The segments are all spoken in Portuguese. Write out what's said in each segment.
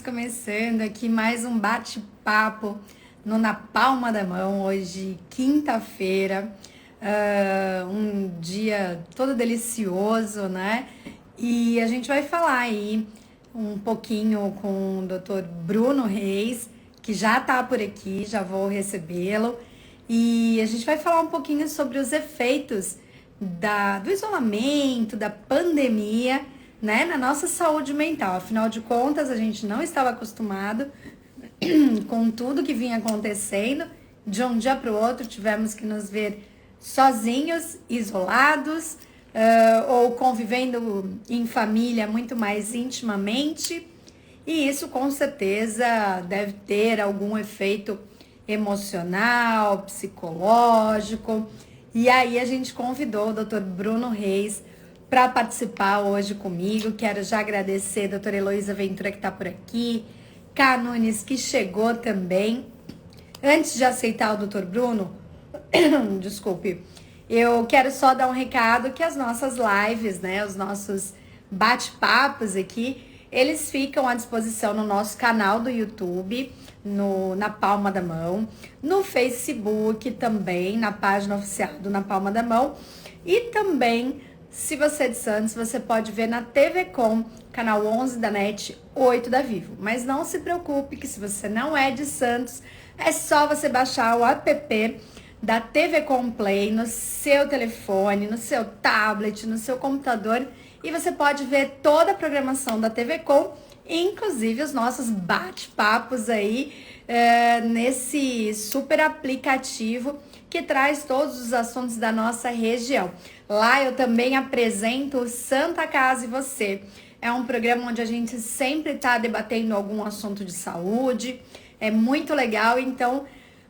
começando aqui mais um bate-papo no Na Palma da Mão, hoje, quinta-feira, um dia todo delicioso, né? E a gente vai falar aí um pouquinho com o Dr. Bruno Reis, que já está por aqui, já vou recebê-lo. E a gente vai falar um pouquinho sobre os efeitos do isolamento, da pandemia, né, na nossa saúde mental. Afinal de contas, a gente não estava acostumado com tudo que vinha acontecendo. De um dia para o outro, tivemos que nos ver sozinhos, isolados, ou convivendo em família muito mais intimamente. E isso com certeza deve ter algum efeito emocional, psicológico. E aí a gente convidou o Dr. Bruno Reis para participar hoje comigo. Quero já agradecer a doutora Heloísa Ventura que está por aqui, Cá Nunes que chegou também. Antes de aceitar o Dr. Bruno, desculpe, eu quero só dar um recado que as nossas lives, né, os nossos bate-papos aqui, eles ficam à disposição no nosso canal do YouTube, Na Palma da Mão, no Facebook também, na página oficial do Na Palma da Mão, e também, se você é de Santos, você pode ver na TV Com, canal 11 da NET, 8 da Vivo. Mas não se preocupe que se você não é de Santos, é só você baixar o app da TV Com Play no seu telefone, no seu tablet, no seu computador, e você pode ver toda a programação da TV Com, inclusive os nossos bate-papos aí nesse super aplicativo que traz todos os assuntos da nossa região. Lá eu também apresento o Santa Casa e Você. É um programa onde a gente sempre está debatendo algum assunto de saúde. É muito legal, então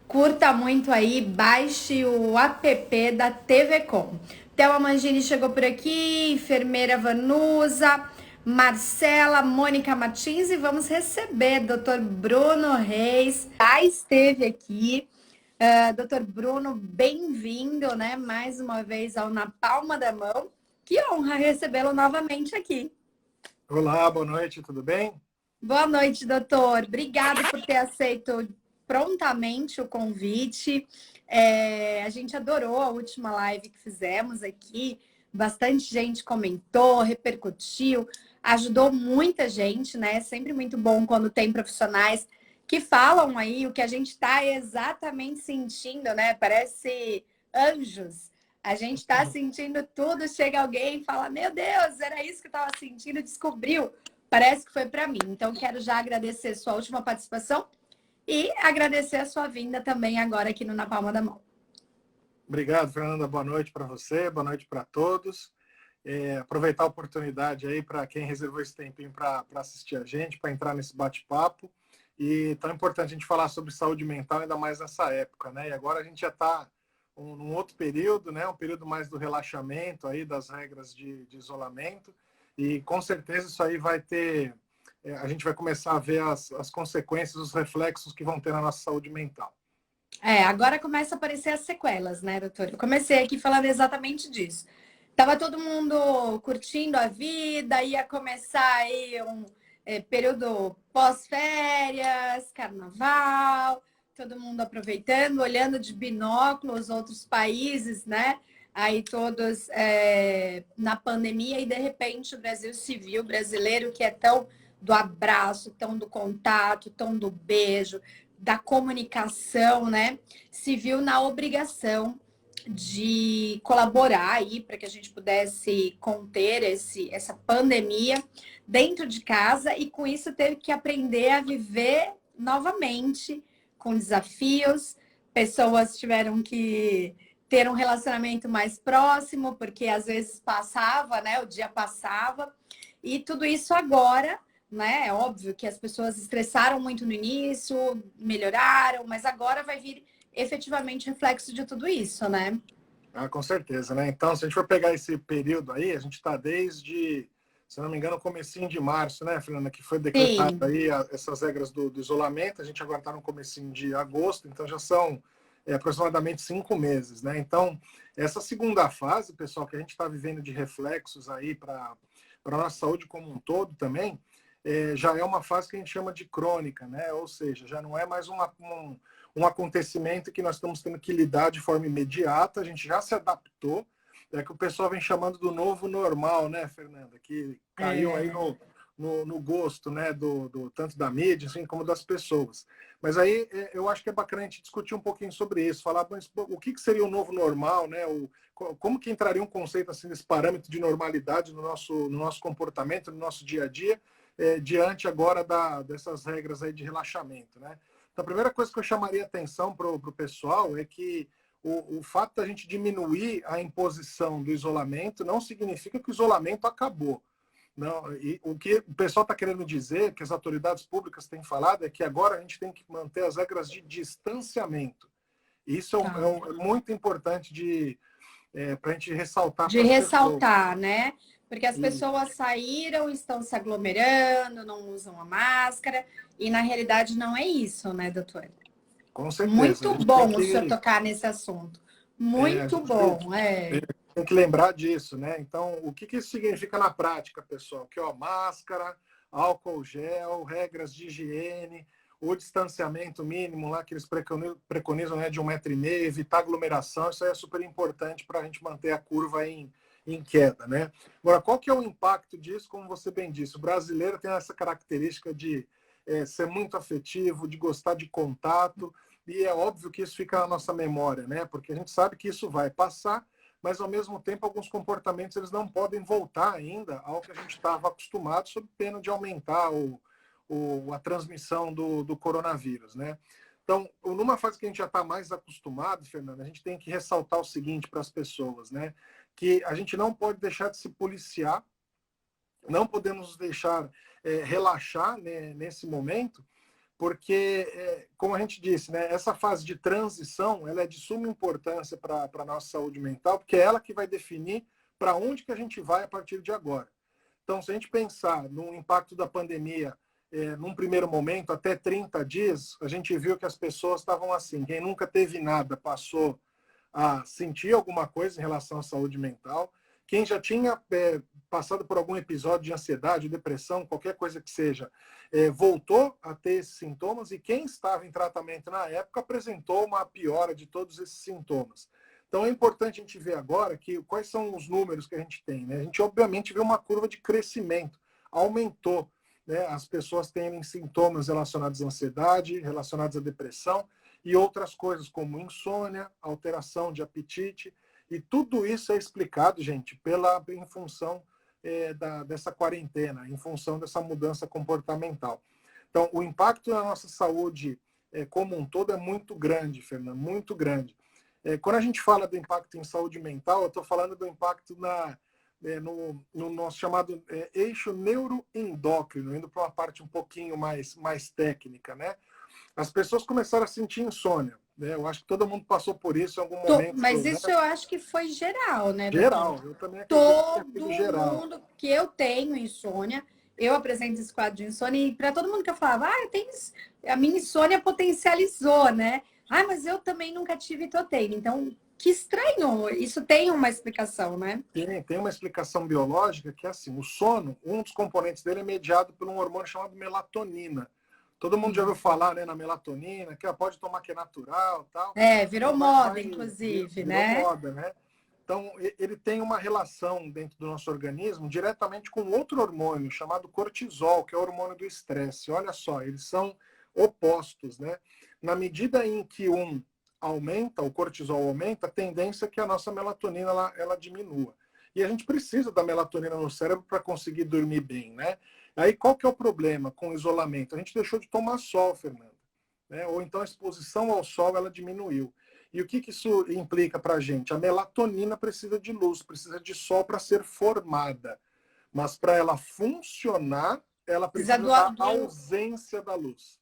curta muito aí, baixe o app da TV Com. Thelma Mangini chegou por aqui, enfermeira Vanusa, Marcela, Mônica Martins, e vamos receber Dr. Bruno Reis, já esteve aqui. Dr. Bruno, bem-vindo, né? Mais uma vez ao Na Palma da Mão. Que honra recebê-lo novamente aqui. Olá, boa noite, tudo bem? Boa noite, doutor. Obrigada por ter aceito prontamente o convite. A gente adorou a última live que fizemos aqui. Bastante gente comentou, repercutiu, ajudou muita gente, né? É sempre muito bom quando tem profissionais que falam aí o que a gente está exatamente sentindo, né? Parece anjos. A gente está sentindo tudo, chega alguém e fala: Meu Deus, era isso que eu estava sentindo, descobriu. Parece que foi para mim. Então, quero já agradecer sua última participação e agradecer a sua vinda também agora aqui no Na Palma da Mão. Obrigado, Fernanda. Boa noite para você, boa noite para todos. Aproveitar a oportunidade aí para quem reservou esse tempinho para assistir a gente, para entrar nesse bate-papo. E tão importante a gente falar sobre saúde mental, ainda mais nessa época, né? E agora a gente já está num outro período, né? Um período mais do relaxamento aí das regras de isolamento. E com certeza isso aí vai ter. A gente vai começar a ver as consequências, os reflexos que vão ter na nossa saúde mental. Agora começa a aparecer as sequelas, né, doutor? Eu comecei aqui falando exatamente disso. Tava todo mundo curtindo a vida, ia começar aí um período pós-férias, carnaval, todo mundo aproveitando, olhando de binóculos outros países, né? Aí todos na pandemia, e de repente o Brasil se viu, brasileiro que é tão do abraço, tão do contato, tão do beijo, da comunicação, né? Se viu na obrigação de colaborar aí para que a gente pudesse conter essa pandemia dentro de casa, e com isso teve que aprender a viver novamente com desafios. Pessoas tiveram que ter um relacionamento mais próximo, porque às vezes passava, né? O dia passava, e tudo isso agora, né? É óbvio que as pessoas estressaram muito no início, melhoraram, mas agora vai vir efetivamente reflexo de tudo isso, né? Com certeza, né? Então, se a gente for pegar esse período aí, a gente está desde, se não me engano, comecinho de março, né, Fernanda, que foi decretado Sim. aí essas regras do isolamento. A gente agora está no comecinho de agosto, então já são aproximadamente 5 meses, né? Então, essa segunda fase, pessoal, que a gente está vivendo de reflexos aí para a nossa saúde como um todo também, já é uma fase que a gente chama de crônica, né? Ou seja, já não é mais um acontecimento que nós estamos tendo que lidar de forma imediata, a gente já se adaptou, é que o pessoal vem chamando do novo normal, né, Fernanda? Que caiu aí no gosto, né, tanto da mídia, assim, como das pessoas. Mas aí eu acho que é bacana a gente discutir um pouquinho sobre isso, falar o que seria o novo normal, né? Como que entraria um conceito assim desse parâmetro de normalidade no nosso comportamento, no nosso dia a dia, diante agora dessas regras aí de relaxamento, né? Então, a primeira coisa que eu chamaria atenção para o pessoal é que o fato da gente diminuir a imposição do isolamento não significa que o isolamento acabou. Não, e o que o pessoal está querendo dizer, que as autoridades públicas têm falado, é que agora a gente tem que manter as regras de distanciamento. Isso é muito importante para a gente ressaltar de para as pessoas. ressaltar, né? Porque as pessoas saíram, estão se aglomerando, não usam a máscara, e na realidade não é isso, né, doutor? Com certeza. Muito bom o senhor tocar nesse assunto. Muito bom, Tem que lembrar disso, né? Então, o que isso significa na prática, pessoal? Que, máscara, álcool gel, regras de higiene, o distanciamento mínimo lá que eles preconizam, né, de 1,5 m, evitar aglomeração, isso aí é super importante para a gente manter a curva em queda, né? Agora, qual que é o impacto disso? Como você bem disse, o brasileiro tem essa característica de ser muito afetivo, de gostar de contato, e é óbvio que isso fica na nossa memória, né? Porque a gente sabe que isso vai passar, mas ao mesmo tempo alguns comportamentos eles não podem voltar ainda ao que a gente estava acostumado, sob pena de aumentar a transmissão do coronavírus, né? Então, numa fase que a gente já está mais acostumado, Fernanda, a gente tem que ressaltar o seguinte para as pessoas, né? Que a gente não pode deixar de se policiar, não podemos deixar relaxar, né, nesse momento, porque, como a gente disse, né, essa fase de transição ela é de suma importância para a nossa saúde mental, porque é ela que vai definir para onde que a gente vai a partir de agora. Então, se a gente pensar no impacto da pandemia, num primeiro momento, até 30 dias, a gente viu que as pessoas estavam assim, quem nunca teve nada passou a sentir alguma coisa em relação à saúde mental, quem já tinha passado por algum episódio de ansiedade, depressão, qualquer coisa que seja, voltou a ter esses sintomas, e quem estava em tratamento na época apresentou uma piora de todos esses sintomas. Então é importante a gente ver agora quais são os números que a gente tem, né? A gente obviamente vê uma curva de crescimento, aumentou, né? As pessoas têm sintomas relacionados à ansiedade, relacionados à depressão e outras coisas como insônia, alteração de apetite, e tudo isso é explicado, gente, em função dessa quarentena, em função dessa mudança comportamental. Então, o impacto na nossa saúde como um todo é muito grande, Fernanda, muito grande. Quando a gente fala do impacto em saúde mental, eu estou falando do impacto no nosso chamado eixo neuroendócrino, indo para uma parte um pouquinho mais técnica, né? As pessoas começaram a sentir insônia, né? Eu acho que todo mundo passou por isso em algum momento. Mas isso, né? Eu acho que foi geral, né, geral, doutor? eu também acredito que todo geral. mundo que eu tenho insônia, eu apresento esse quadro de insônia, e para todo mundo que eu falava, a minha insônia potencializou, né? Mas eu também nunca tive e tô tendo. Então, que estranho. Isso tem uma explicação, né? Tem uma explicação biológica que é assim, o sono, um dos componentes dele é mediado por um hormônio chamado melatonina. Todo mundo já ouviu falar, né, na melatonina, que pode tomar, que é natural, tal. Virou moda, inclusive, né? Virou moda, né? Então, ele tem uma relação dentro do nosso organismo diretamente com outro hormônio chamado cortisol, que é o hormônio do estresse. Olha só, eles são opostos, né? Na medida em que um aumenta, o cortisol aumenta, a tendência é que a nossa melatonina ela diminua. E a gente precisa da melatonina no cérebro para conseguir dormir bem, né? Aí qual que é o problema com o isolamento? A gente deixou de tomar sol, Fernanda, né? Ou então a exposição ao sol ela diminuiu. E o que isso implica para a gente? A melatonina precisa de luz, precisa de sol para ser formada. Mas para ela funcionar, ela precisa da ausência da luz.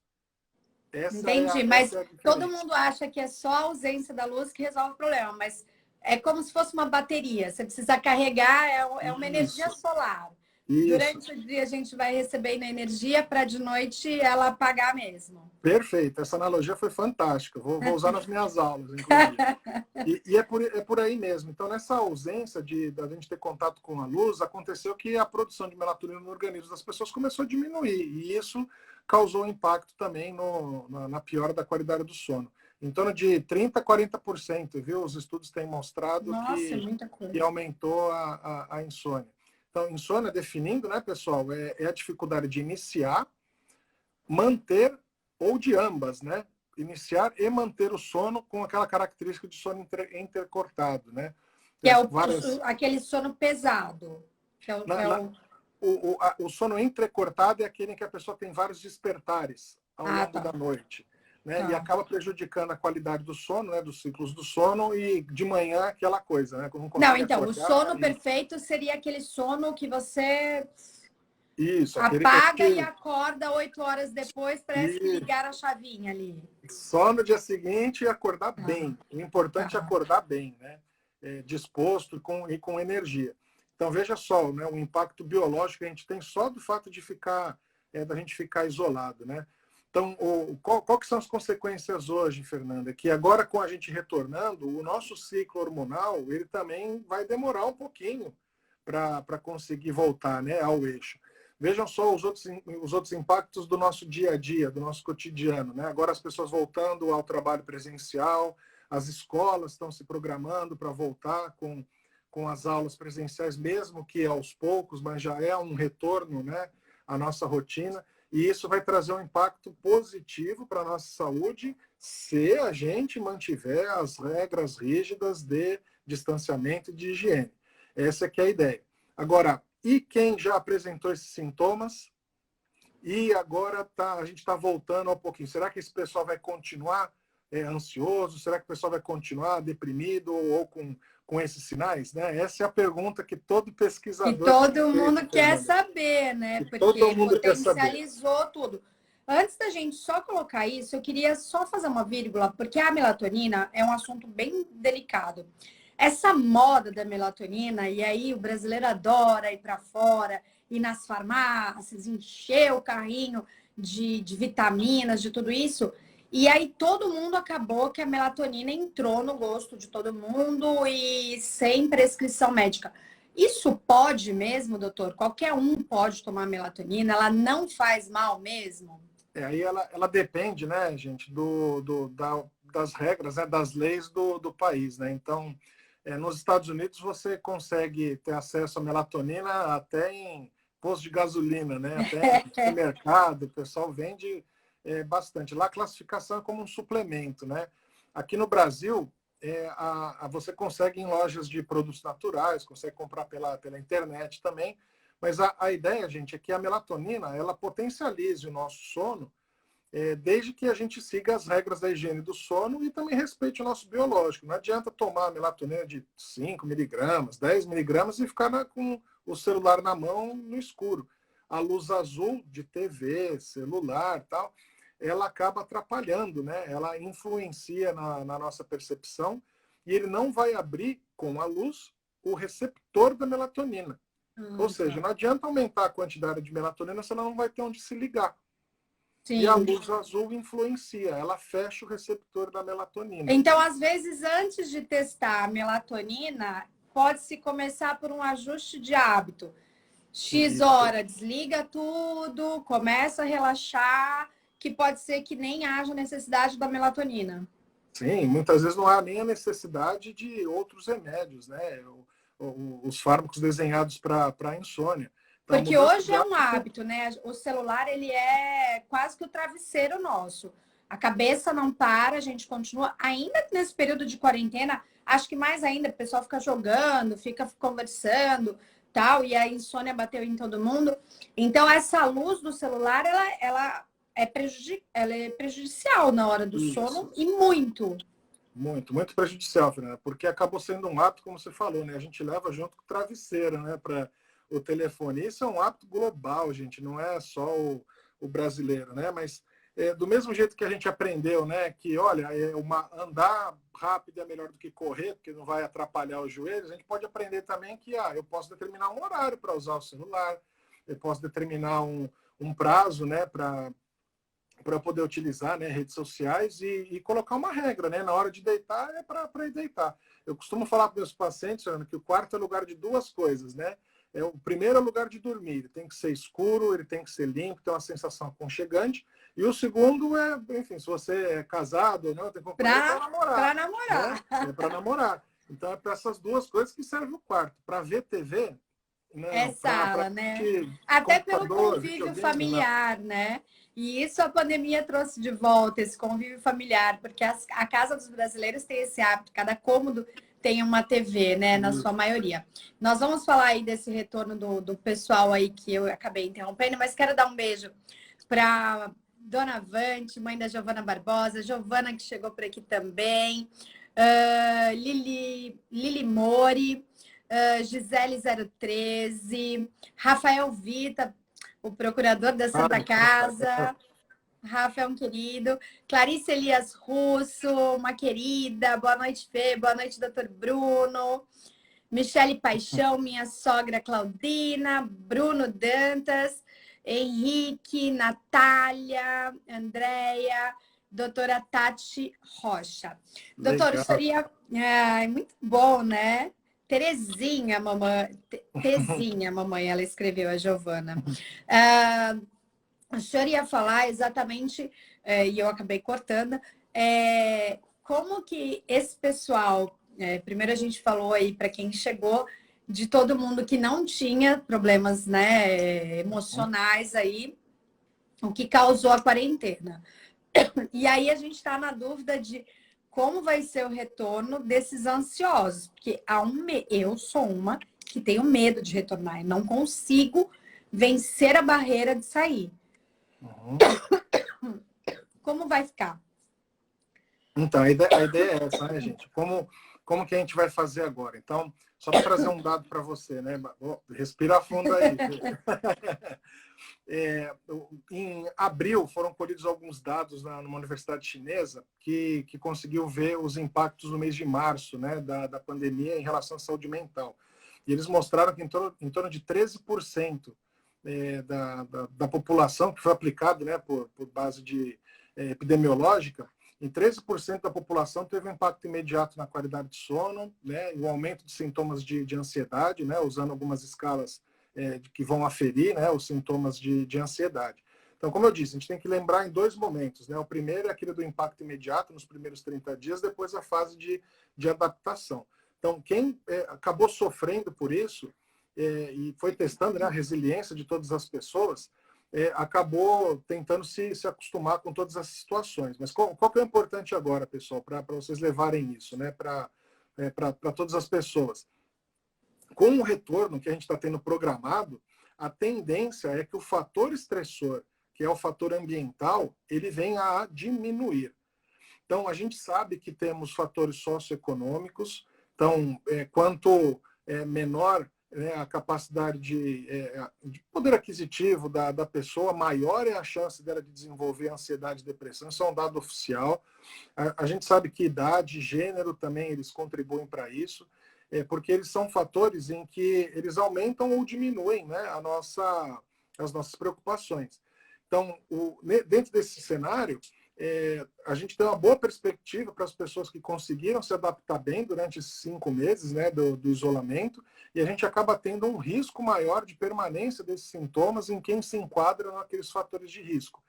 Entendi, mas todo mundo acha que é só a ausência da luz que resolve o problema, mas é como se fosse uma bateria. Você precisa carregar, é uma energia solar. Isso. Durante o dia a gente vai recebendo energia para de noite ela apagar mesmo. Perfeito. Essa analogia foi fantástica. Vou usar nas minhas aulas, inclusive. E é por aí mesmo. Então, nessa ausência da gente ter contato com a luz, aconteceu que a produção de melatonina no organismo das pessoas começou a diminuir. E isso causou impacto também na piora da qualidade do sono. Em torno de 30% a 40%, viu? Os estudos têm mostrado Nossa, é que, muita que coisa. aumentou a insônia. Então, insônia, definindo, né, pessoal, é a dificuldade de iniciar, manter ou de ambas, né? Iniciar e manter o sono com aquela característica de sono intercortado, né? Que é Tem várias... aquele sono pesado. Que é na, na, o sono entrecortado é aquele em que a pessoa tem vários despertares ao Ah, longo tá. da noite, né? E Tá. acaba prejudicando a qualidade do sono, né? Dos ciclos do sono e de manhã aquela coisa, né? Não Não, consegue então, o acordar sono perfeito seria aquele sono que você isso, aquele que a apaga e gente... acorda 8 horas depois, parece que E ligaram a chavinha ali. só no dia seguinte acordar Tá, bem. O importante é tá. acordar bem, né? Disposto com energia. Então veja só, né? O impacto biológico que a gente tem só do fato de da gente ficar isolado, né? Então, qual que são as consequências hoje, Fernanda? Que agora com a gente retornando, o nosso ciclo hormonal ele também vai demorar um pouquinho para conseguir voltar, né, ao eixo. Vejam só os outros impactos do nosso dia a dia, do nosso cotidiano, né? Agora as pessoas voltando ao trabalho presencial, as escolas estão se programando para voltar com as aulas presenciais, mesmo que aos poucos, mas já é um retorno, né, à nossa rotina. E isso vai trazer um impacto positivo para a nossa saúde se a gente mantiver as regras rígidas de distanciamento e de higiene. Essa que é a ideia. Agora, e quem já apresentou esses sintomas e agora a gente está voltando um pouquinho? Será que esse pessoal vai continuar ansioso? Será que o pessoal vai continuar deprimido ou com esses sinais? Né? Essa é a pergunta que todo E pesquisador tem todo feito, mundo quer Fernanda. saber, né? E todo Porque mundo quer saber. potencializou tudo. Antes da gente só colocar isso, eu queria só fazer uma vírgula, porque a melatonina é um assunto bem delicado. Essa moda da melatonina, e aí o brasileiro adora ir para fora, ir nas farmácias, encher o carrinho de vitaminas, de tudo isso. E aí todo mundo acabou que a melatonina entrou no gosto de todo mundo e sem prescrição médica. Isso pode mesmo, doutor? Qualquer um pode tomar melatonina? Ela não faz mal mesmo? Aí ela depende, né, gente, das regras, né, das leis do país, né? Então, nos Estados Unidos você consegue ter acesso à melatonina até em posto de gasolina, né? Até em supermercado, o pessoal vende bastante. Lá a classificação é como um suplemento, né? Aqui no Brasil, você consegue em lojas de produtos naturais, consegue comprar pela internet também, mas a ideia, gente, é que a melatonina ela potencialize o nosso sono, desde que a gente siga as regras da higiene do sono e também respeite o nosso biológico. Não adianta tomar melatonina de 5 miligramas, 10 miligramas e ficar com o celular na mão no escuro. A luz azul de TV, celular, tal, ela acaba atrapalhando, né? Ela influencia na nossa percepção e ele não vai abrir com a luz o receptor da melatonina. Ou seja, Tá. não adianta aumentar a quantidade de melatonina, senão não vai ter onde se ligar. E a Sim. luz azul influencia, ela fecha o receptor da melatonina. Então, às vezes, antes de testar a melatonina, pode-se começar por um ajuste de hábito. X Isso. hora, desliga tudo, começa a relaxar, que pode ser que nem haja necessidade da melatonina. Sim, muitas vezes não há nem a necessidade de outros remédios, né? Os fármacos desenhados para insônia. Então, a Porque mudança hoje de é um hábito, hábito, né? O celular, ele é quase que o travesseiro nosso. A cabeça não para, a gente continua. Ainda nesse período de quarentena, acho que mais ainda, o pessoal fica jogando, fica conversando, tal, e a insônia bateu em todo mundo. Então, essa luz do celular, ela é prejudicial na hora do isso, sono e muito. muito prejudicial, Fernanda, porque acabou sendo um hábito, como você falou, né? A gente leva junto com o travesseiro, né? Para o telefone. Isso é um hábito global, gente, não é só o brasileiro, né? Mas do mesmo jeito que a gente aprendeu, né? Que, olha, andar rápido é melhor do que correr, porque não vai atrapalhar os joelhos, a gente pode aprender também que eu posso determinar um horário para usar o celular, eu posso determinar um prazo, né, para poder utilizar, né, redes sociais e colocar uma regra, né? Na hora de deitar é para ir deitar. Eu costumo falar para meus pacientes, Fernando, que o quarto é lugar de duas coisas, né? O primeiro é o lugar de dormir, ele tem que ser escuro, ele tem que ser limpo, ter uma sensação aconchegante. E o segundo é, enfim, se você é casado ou não, tem companhia para namorar. Para namorar. Né? É para namorar. Então é para essas duas coisas que serve o quarto. Para ver TV, É não. Para sala, né? Até pelo computador, convívio videogame, não. familiar, né? E isso a pandemia trouxe de volta, esse convívio familiar, porque a casa dos brasileiros tem esse hábito, cada cômodo tem uma TV, né? Na sua maioria. Nós vamos falar aí desse retorno do pessoal aí que eu acabei interrompendo, mas quero dar um beijo para Dona Vante, mãe da Giovana Barbosa, Giovana que chegou por aqui também, Lili Mori, Gisele 013, Rafael Vita, o procurador da Santa Casa. Rafa é um querido. Clarice Elias Russo, uma querida. Boa noite, Fê. Boa noite, doutor Bruno. Michele Paixão, minha sogra Claudina. Bruno Dantas. Henrique, Natália, Andréia, doutora Tati Rocha. Doutor, o senhor ia... muito bom, né? Terezinha, mamãe. Tezinha, mamãe, ela escreveu, a Giovana. O senhor ia falar exatamente, e eu acabei cortando, como que esse pessoal, primeiro a gente falou aí para quem chegou, de todo mundo que não tinha problemas, né, emocionais aí, o que causou a quarentena. E aí a gente está na dúvida de como vai ser o retorno desses ansiosos, porque eu sou uma que tenho medo de retornar e não consigo vencer a barreira de sair. Como vai ficar? Então, a ideia é essa, né, gente? Como que a gente vai fazer agora? Então, só para trazer um dado para você, né? Respira fundo aí. Em abril foram colhidos alguns dados numa universidade chinesa que conseguiu ver os impactos no mês de março, né, da pandemia em relação à saúde mental. E eles mostraram que em torno de 13% da população, que foi aplicado, né, por base epidemiológica, em 13% da população teve um impacto imediato na qualidade de sono, né, e o aumento de sintomas de ansiedade, né, usando algumas escalas que vão aferir, né, os sintomas de ansiedade. Então, como eu disse, a gente tem que lembrar em dois momentos, né? O primeiro é aquele do impacto imediato, nos primeiros 30 dias, depois a fase de adaptação. Então, quem acabou sofrendo por isso e foi testando, né, a resiliência de todas as pessoas, acabou tentando se acostumar com todas as situações. Mas qual que é o importante agora, pessoal, para vocês levarem isso, né, para todas as pessoas? Com o retorno que a gente está tendo programado, a tendência é que o fator estressor, que é o fator ambiental, ele venha a diminuir. Então, a gente sabe que temos fatores socioeconômicos, então, quanto menor, né, a capacidade de poder aquisitivo da pessoa, maior é a chance dela de desenvolver ansiedade e depressão. Isso é um dado oficial. A gente sabe que idade, gênero também, eles contribuem para isso, porque eles são fatores em que eles aumentam ou diminuem, né, as nossas preocupações. Então, dentro desse cenário, a gente tem uma boa perspectiva para as pessoas que conseguiram se adaptar bem durante esses 5 meses, né, do isolamento, e a gente acaba tendo um risco maior de permanência desses sintomas em quem se enquadra naqueles fatores de risco.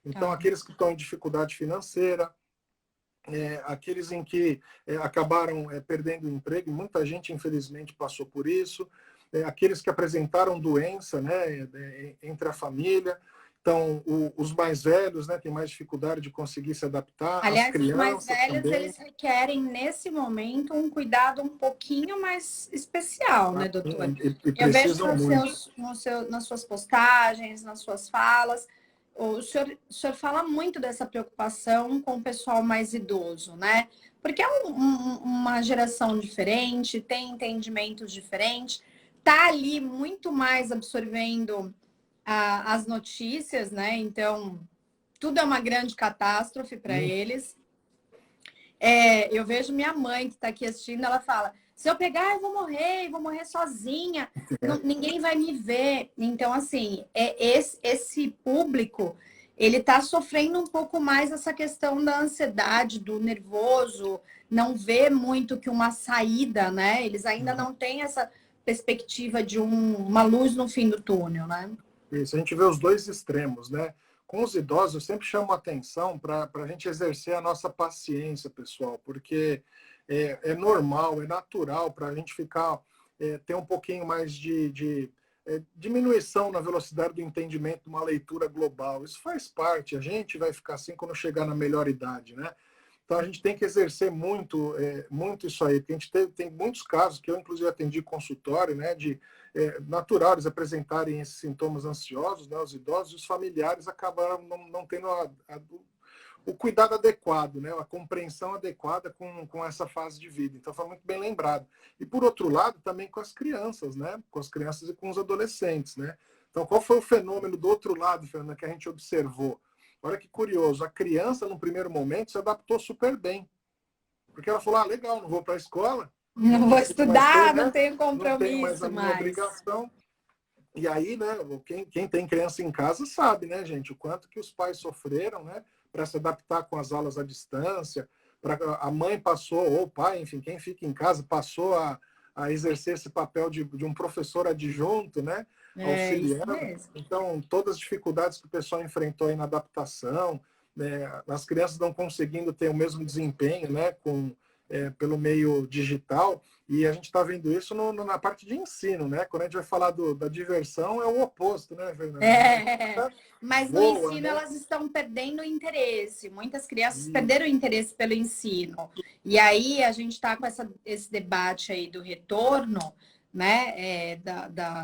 Então, aqueles que estão em dificuldade financeira, aqueles em que acabaram perdendo o emprego, e muita gente, infelizmente, passou por isso, aqueles que apresentaram doença, né, entre a família. Então, os mais velhos, né, têm mais dificuldade de conseguir se adaptar. Aliás, as crianças os mais velhos, também. eles requerem, nesse momento, um cuidado um pouquinho mais especial, né, doutor? Eu vejo nas suas postagens, nas suas falas, o senhor fala muito dessa preocupação com o pessoal mais idoso, né? Porque é uma geração diferente, tem entendimentos diferentes, tá ali muito mais absorvendo as notícias, né? Então, tudo é uma grande catástrofe para eles. Eu vejo minha mãe que está aqui assistindo, ela fala: Se eu pegar, eu vou morrer sozinha, ninguém vai me ver. Então, assim, esse público, ele está sofrendo um pouco mais essa questão da ansiedade, do nervoso, não vê muito que uma saída, né? Eles ainda não têm essa perspectiva de uma luz no fim do túnel, né? Isso, a gente vê os dois extremos, né? Com os idosos, eu sempre chamo a atenção para a gente exercer a nossa paciência, pessoal, porque é normal, é natural para a gente ficar, ter um pouquinho mais de diminuição na velocidade do entendimento de uma leitura global. Isso faz parte, a gente vai ficar assim quando chegar na melhor idade, né? Então a gente tem que exercer muito, muito isso aí, porque a gente tem muitos casos que eu, inclusive, atendi consultório, né, de natural eles apresentarem esses sintomas ansiosos, né, os idosos, e os familiares acabaram não tendo o cuidado adequado, né, a compreensão adequada com essa fase de vida. Então foi muito bem lembrado. E por outro lado, também com as crianças, né, com as crianças e com os adolescentes, né. Então qual foi o fenômeno do outro lado, Fernanda, que a gente observou? Olha que curioso, a criança, no primeiro momento, se adaptou super bem. Porque ela falou, legal, não vou para a escola, Não vou estudar, não né? tenho Não tenho mais a compromisso minha mais. obrigação. E aí, né, quem tem criança em casa sabe, né, gente, o quanto que os pais sofreram, né, para se adaptar com as aulas à distância, a mãe passou, ou o pai, enfim, quem fica em casa passou a exercer esse papel de um professor adjunto, né, Isso auxiliando. mesmo. Então, todas as dificuldades que o pessoal enfrentou aí na adaptação, né, as crianças não conseguindo ter o mesmo desempenho, né, pelo meio digital, e a gente está vendo isso na parte de ensino, né? Quando a gente vai falar da diversão, é o oposto, né, Fernanda? Mas no Voa, ensino né? elas estão perdendo o interesse. Muitas crianças perderam o interesse pelo ensino. E aí a gente está com esse debate aí do retorno, né,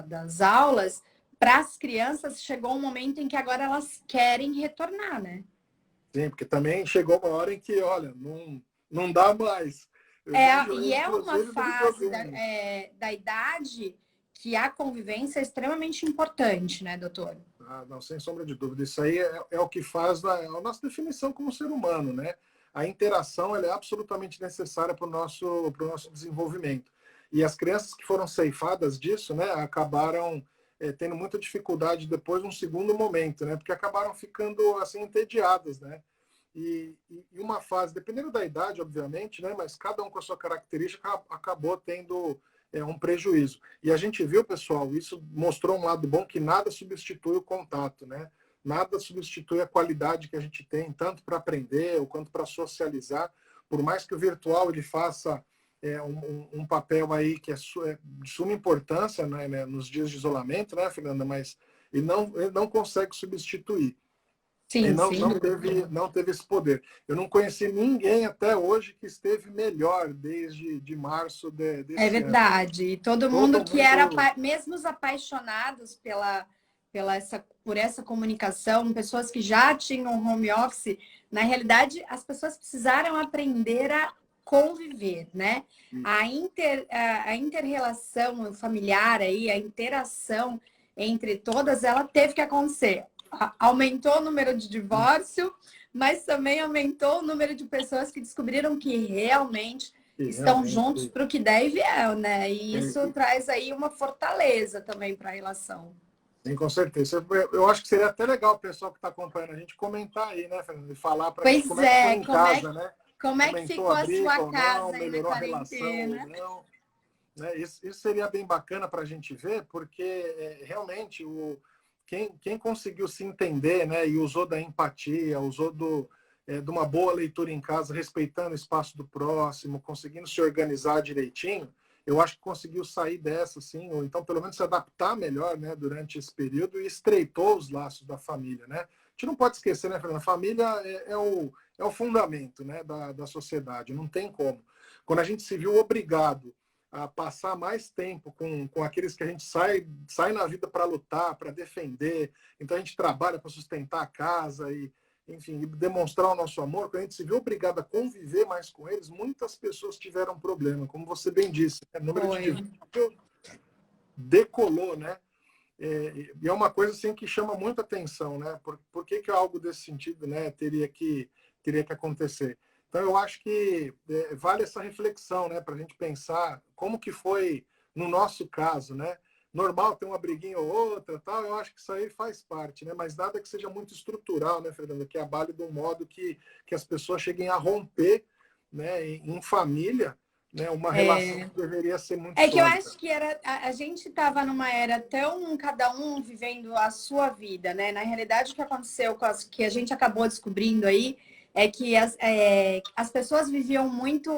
das aulas. Para as crianças, chegou um momento em que agora elas querem retornar, né? Sim, porque também chegou uma hora em que, olha, não dá mais. Eu vejo, E é uma inclusive, do fase videogame. da idade que a convivência é extremamente importante, né, doutor? Não, sem sombra de dúvida. Isso aí é o que faz a nossa definição como ser humano, né? A interação ela é absolutamente necessária para o nosso desenvolvimento. E as crianças que foram ceifadas disso, né, acabaram tendo muita dificuldade depois, num segundo momento, né? Porque acabaram ficando assim entediadas, né? E uma fase, dependendo da idade, obviamente, né? Mas cada um com a sua característica acabou tendo um prejuízo. E a gente viu, pessoal, isso mostrou um lado bom que nada substitui o contato, né? Nada substitui a qualidade que a gente tem, tanto para aprender quanto para socializar. Por mais que o virtual ele faça um papel aí que é de suma importância, né, nos dias de isolamento, né, Fernanda? Mas ele não consegue substituir. Ele Sim, sim. não teve esse poder. Eu não conheci ninguém até hoje que esteve melhor desde de março É desse ano. verdade. E todo mundo Todo que era, mundo. mesmo os apaixonados por essa comunicação, pessoas que já tinham home office, na realidade, as pessoas precisaram aprender a conviver, né? A inter-relação familiar aí, a interação entre todas, ela teve que acontecer. Aumentou o número de divórcio, mas também aumentou o número de pessoas que descobriram que realmente estão juntos para o que der e vier, né? E isso traz aí uma fortaleza também para a relação. Sim, com certeza. Eu acho que seria até legal o pessoal que está acompanhando a gente comentar aí, né, Fernando? E falar para a gente como é que foi em casa, né? Como é que Aumentou ficou a a briga sua ou não, casa aí na melhorou a relação ou quarentena? não. Né? Isso seria bem bacana para a gente ver, porque realmente quem conseguiu se entender, né, e usou da empatia, usou de uma boa leitura em casa, respeitando o espaço do próximo, conseguindo se organizar direitinho, eu acho que conseguiu sair dessa, assim, ou então pelo menos se adaptar melhor, né, durante esse período e estreitou os laços da família, né? A gente não pode esquecer, né, Fernanda? A família é o fundamento, né, da sociedade, não tem como. Quando a gente se viu obrigado a passar mais tempo com aqueles que a gente sai na vida para lutar, para defender, então a gente trabalha para sustentar a casa e enfim, demonstrar o nosso amor, quando a gente se vê obrigado a conviver mais com eles, muitas pessoas tiveram problema, como você bem disse, né? O número de divórcios decolou, né? E é uma coisa assim que chama muita atenção, né? Por que algo desse sentido, né, teria que acontecer? Então, eu acho que vale essa reflexão, né, para a gente pensar como que foi no nosso caso, né? Normal ter uma briguinha ou outra, tal, eu acho que isso aí faz parte, né? Mas nada que seja muito estrutural, né, Fernanda? Que abale de um modo que as pessoas cheguem a romper, né, em família, né, uma relação que deveria ser muito É que eu sólida. acho que a gente estava numa era tão cada um vivendo a sua vida, né? Na realidade, o que aconteceu que a gente acabou descobrindo aí é que as pessoas viviam muito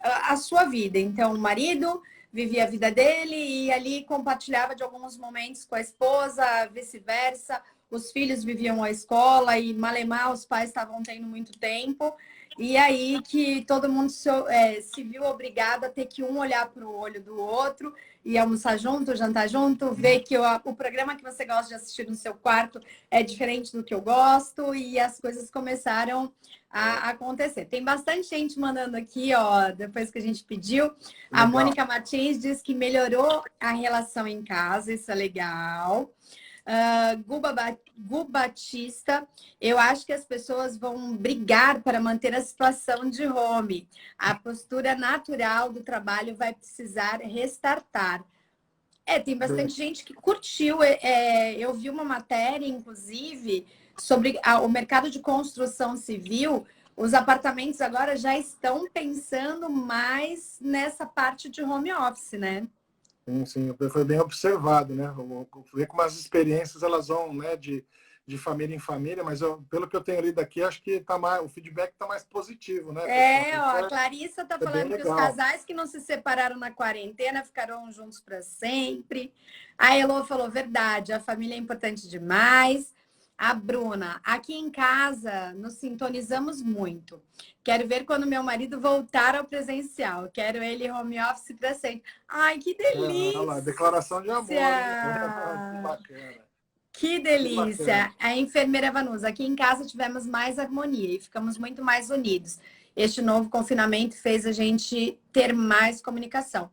a sua vida. Então, o marido vivia a vida dele e ali compartilhava de alguns momentos com a esposa, vice-versa. Os filhos viviam a escola e malemar os pais estavam tendo muito tempo. E aí que todo mundo se viu obrigado a ter que um olhar para o olho do outro e almoçar junto, jantar junto, ver que o programa que você gosta de assistir no seu quarto é diferente do que eu gosto, e as coisas começaram a acontecer. Tem bastante gente mandando aqui, ó, depois que a gente pediu. Legal. A Mônica Martins diz que melhorou a relação em casa, isso é legal. Gu Batista, eu acho que as pessoas vão brigar para manter a situação de home. A postura natural do trabalho vai precisar restartar. Tem bastante gente que curtiu. Eu vi uma matéria, inclusive, sobre o mercado de construção civil. Os apartamentos agora já estão pensando mais nessa parte de home office, né? Sim, foi bem observado, né? Ver como as experiências elas vão, né, de família em família, mas pelo que eu tenho lido aqui, acho que o feedback está mais positivo, né, pessoal? A Clarissa está falando que os casais que não se separaram na quarentena ficaram juntos para sempre. A Elô falou verdade, a família é importante demais. A Bruna, aqui em casa nos sintonizamos muito. Quero ver quando meu marido voltar ao presencial. Quero ele home office para sempre. Ai, que delícia! Olha lá, declaração de amor, hein? Que bacana. Que delícia! A enfermeira Vanusa, aqui em casa tivemos mais harmonia e ficamos muito mais unidos. Este novo confinamento fez a gente ter mais comunicação.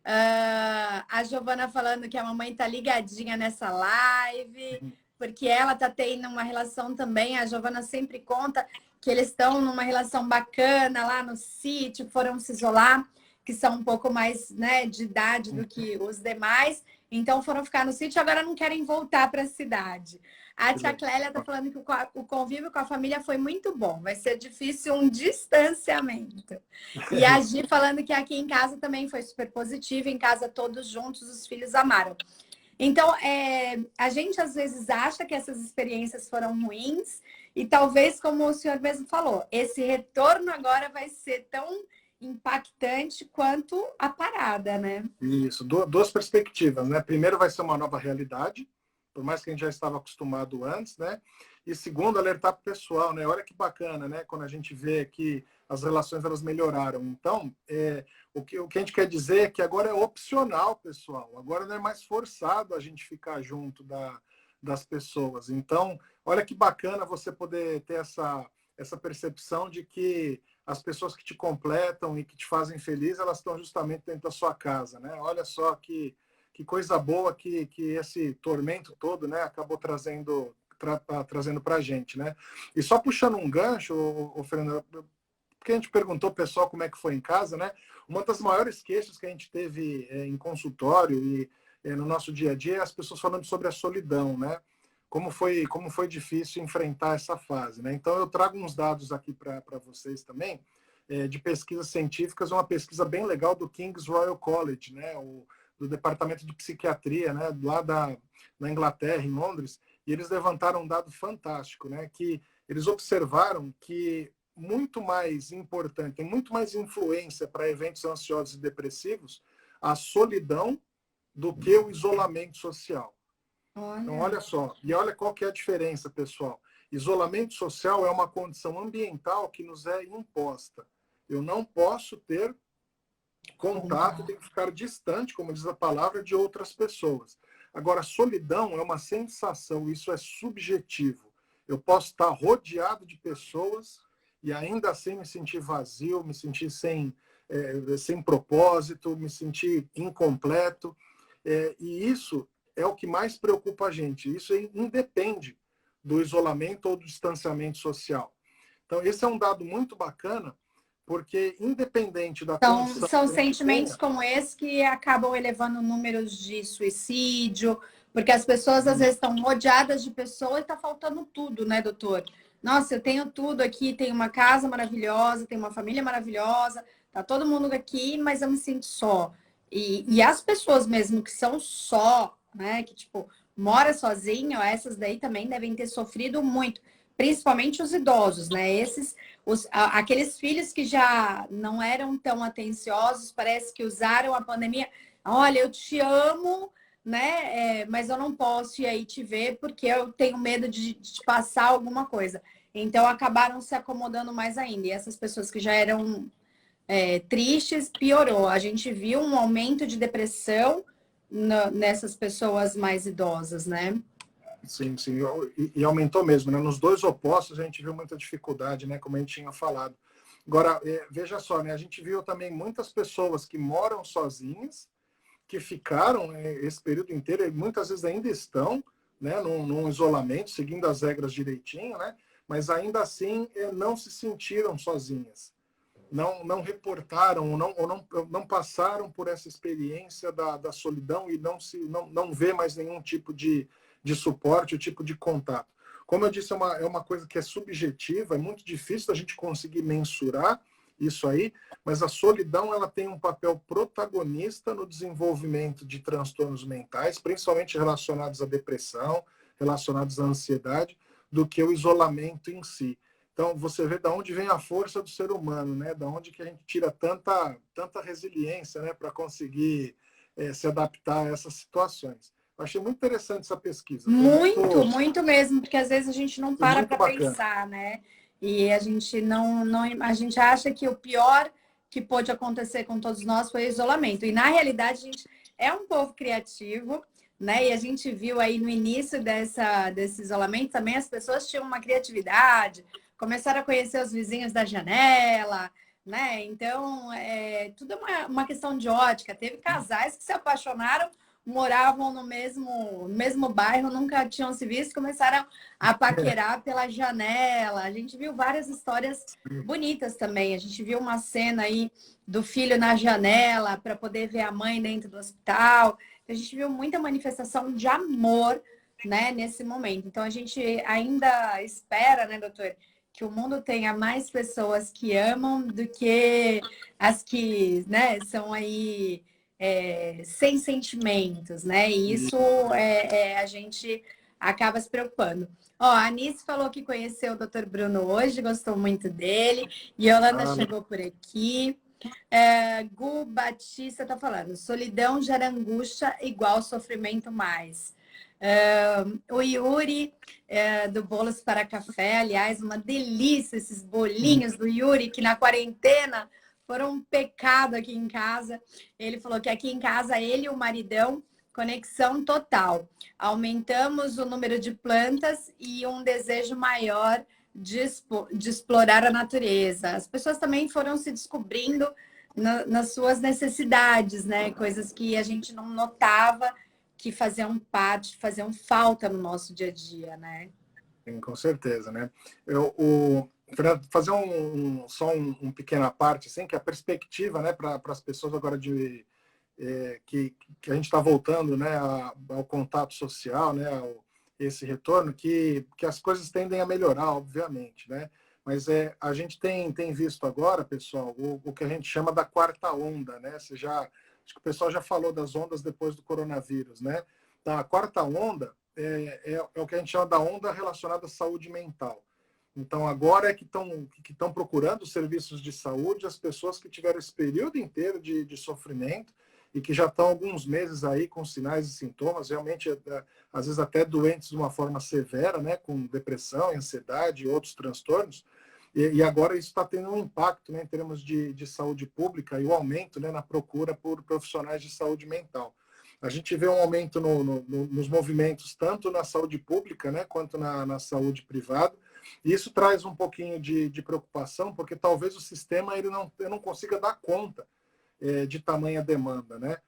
A Giovana falando que a mamãe tá ligadinha nessa live, porque ela tá tendo uma relação também. A Giovana sempre conta que eles estão numa relação bacana lá no sítio, foram se isolar, que são um pouco mais, né, de idade do que os demais. Então foram ficar no sítio, agora não querem voltar para a cidade. A tia Clélia está falando que o convívio com a família foi muito bom. Vai ser difícil um distanciamento. E a Gi falando que aqui em casa também foi super positivo. Em casa todos juntos, os filhos amaram. Então, a gente às vezes acha que essas experiências foram ruins. E talvez, como o senhor mesmo falou, esse retorno agora vai ser tão impactante quanto a parada, né? Isso, duas perspectivas, né? Primeiro, vai ser uma nova realidade, por mais que a gente já estava acostumado antes, né? E segundo, alertar para o pessoal, né? Olha que bacana, né? Quando a gente vê que as relações elas melhoraram. Então, o que a gente quer dizer é que agora é opcional, pessoal. Agora não é mais forçado a gente ficar junto das pessoas. Então, olha que bacana você poder ter essa percepção de que as pessoas que te completam e que te fazem feliz, elas estão justamente dentro da sua casa, né? Olha só que coisa boa que esse tormento todo, né, acabou trazendo para a gente, né? E só puxando um gancho, o Fernando, porque a gente perguntou pro pessoal como é que foi em casa, né? Uma das maiores queixas que a gente teve em consultório e no nosso dia a dia é as pessoas falando sobre a solidão, né? Como foi difícil enfrentar essa fase, né? Então eu trago uns dados aqui para vocês também de pesquisas científicas, uma pesquisa bem legal do King's Royal College, né? Do departamento de psiquiatria, né? Lá na Inglaterra, em Londres, e eles levantaram um dado fantástico, né? Que eles observaram que muito mais importante, tem muito mais influência para eventos ansiosos e depressivos a solidão do que o isolamento social. Então, olha só, e olha qual que é a diferença, pessoal. Isolamento social é uma condição ambiental que nos é imposta. Eu não posso ter contato, tenho que ficar distante, como diz a palavra, de outras pessoas. Agora, solidão é uma sensação, isso é subjetivo. Eu posso estar rodeado de pessoas e ainda assim me sentir vazio, me sentir sem propósito, me sentir incompleto. E isso é o que mais preocupa a gente. Isso independe do isolamento ou do distanciamento social. Então, esse é um dado muito bacana, porque independente da São, condição são que a gente sentimentos tenha, como esse que acabam elevando números de suicídio, porque as pessoas às vezes estão rodeadas de pessoas e está faltando tudo, né, doutor? Nossa, eu tenho tudo aqui, tenho uma casa maravilhosa, tenho uma família maravilhosa, tá todo mundo aqui, mas eu me sinto só. E as pessoas mesmo que são só, né, que tipo, mora sozinho, essas daí também devem ter sofrido muito, principalmente os idosos, né? Aqueles filhos que já não eram tão atenciosos, parece que usaram a pandemia. Olha, eu te amo, né? Mas eu não posso ir aí te ver porque eu tenho medo de te passar alguma coisa. Então acabaram se acomodando mais ainda. E essas pessoas que já eram tristes, piorou. A gente viu um aumento de depressão nessas pessoas mais idosas, né? sim, sim, e aumentou mesmo, né? Nos dois opostos a gente viu muita dificuldade, né? Como a gente tinha falado. Agora, veja só, né? A gente viu também muitas pessoas que moram sozinhas, que ficaram esse período inteiro, e muitas vezes ainda estão, né? Num isolamento, seguindo as regras direitinho, né? Mas ainda assim não se sentiram sozinhas. Não reportaram ou não passaram por essa experiência da solidão e não vê mais nenhum tipo de suporte, o tipo de contato. Como eu disse, é uma coisa que é subjetiva, é muito difícil a gente conseguir mensurar isso aí, mas a solidão ela tem um papel protagonista no desenvolvimento de transtornos mentais, principalmente relacionados à depressão, relacionados à ansiedade, do que o isolamento em si. Então, você vê de onde vem a força do ser humano, né? Da onde que a gente tira tanta resiliência, né? Para conseguir se adaptar a essas situações. Eu achei muito interessante essa pesquisa. Foi Muito, muito mesmo, porque às vezes a gente não foi para muito para bacana. pensar, né? E a gente a gente acha que o pior que pôde acontecer com todos nós foi o isolamento. E na realidade a gente é um povo criativo, né? E a gente viu aí no início desse isolamento também as pessoas tinham uma criatividade, começaram a conhecer os vizinhos da janela, né? Então, tudo é uma questão de ótica. Teve casais que se apaixonaram, moravam no mesmo bairro, nunca tinham se visto, começaram a paquerar pela janela. A gente viu várias histórias bonitas também. A gente viu uma cena aí do filho na janela para poder ver a mãe dentro do hospital. A gente viu muita manifestação de amor, né, nesse momento. Então a gente ainda espera, né, doutor, que o mundo tenha mais pessoas que amam do que as que, né, são aí sem sentimentos, né? E isso a gente acaba se preocupando. Ó, a Anice falou que conheceu o Dr. Bruno hoje, gostou muito dele. Yolanda chegou por aqui. Gu Batista está falando, solidão gera angústia igual sofrimento mais. O Yuri, do Bolos para Café, aliás, uma delícia esses bolinhos do Yuri, que na quarentena foram um pecado aqui em casa. Ele falou que aqui em casa, ele e o maridão, conexão total. Aumentamos o número de plantas e um desejo maior de explorar a natureza. As pessoas também foram se descobrindo nas suas necessidades, né? Coisas que a gente não notava que faziam parte, faziam falta no nosso dia a dia, né? Sim, com certeza, né? Fernando, fazer só um pequena parte, assim, que a perspectiva, né, para as pessoas agora que a gente está voltando, né, ao contato social, né, esse retorno, que as coisas tendem a melhorar, obviamente, né? Mas a gente tem visto agora, pessoal, o que a gente chama da quarta onda, né? Acho que o pessoal já falou das ondas depois do coronavírus, né? Então, a quarta onda é o que a gente chama da onda relacionada à saúde mental. Então, agora é que estão procurando os serviços de saúde as pessoas que tiveram esse período inteiro de sofrimento e que já estão alguns meses aí com sinais e sintomas, realmente, às vezes até doentes de uma forma severa, né, com depressão, ansiedade e outros transtornos. E agora isso está tendo um impacto, né, em termos de saúde pública e o aumento, né, na procura por profissionais de saúde mental. A gente vê um aumento nos movimentos, tanto na saúde pública, né, quanto na saúde privada. E isso traz um pouquinho de preocupação, porque talvez o sistema ele não consiga dar conta de tamanha demanda, né?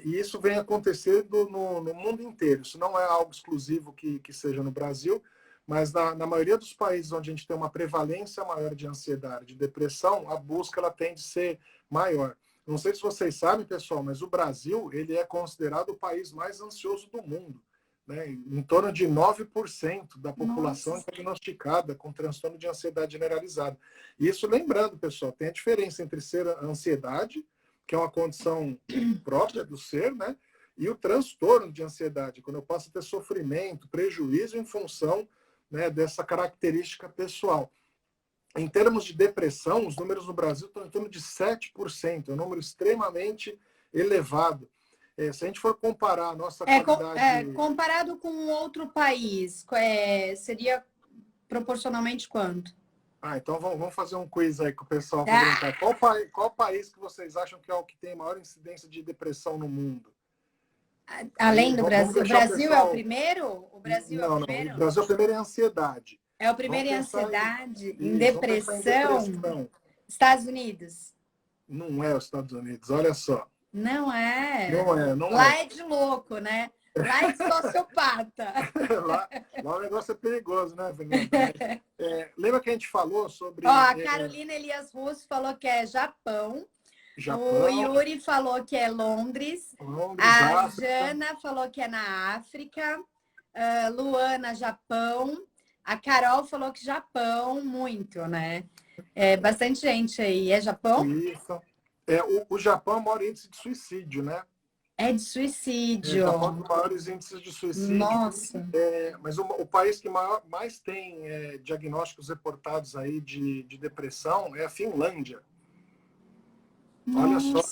E isso vem acontecendo no mundo inteiro. Isso não é algo exclusivo que seja no Brasil, mas na maioria dos países onde a gente tem uma prevalência maior de ansiedade, de depressão, a busca ela tende a ser maior. Não sei se vocês sabem, pessoal, mas o Brasil ele é considerado o país mais ansioso do mundo. Né? Em torno de 9% da população é diagnosticada com transtorno de ansiedade generalizada. Isso lembrando, pessoal, tem a diferença entre ser ansiedade, que é uma condição própria do ser, né? E o transtorno de ansiedade, quando eu posso ter sofrimento, prejuízo em função, né, dessa característica pessoal. Em termos de depressão, os números no Brasil estão em torno de 7%, é um número extremamente elevado. Se a gente for comparar a nossa qualidade... comparado com outro país, seria proporcionalmente quanto? Então vamos fazer um quiz aí com o pessoal para brincar. Qual país que vocês acham que é o que tem maior incidência de depressão no mundo? Além do Brasil. O Brasil é o primeiro? O Brasil é o primeiro? Não. O Brasil é o primeiro em ansiedade. É o primeiro em ansiedade, em depressão. Estados Unidos? Não é os Estados Unidos, olha só. Não é? Não lá é de louco, né? Lá é de sociopata. lá o negócio é perigoso, né, Fernanda? Lembra que a gente falou sobre... A Carolina Elias Russo falou que é Japão. O Yuri falou que é Londres. A África. Jana falou que é na África. Luana, Japão. A Carol falou que Japão, muito, né? Bastante gente aí. É Japão? Isso. O Japão é o maior índice de suicídio, né? É de suicídio. O Japão é um dos maiores índices de suicídio. Nossa. Mas o país que mais tem diagnósticos reportados aí de depressão é a Finlândia. Olha só,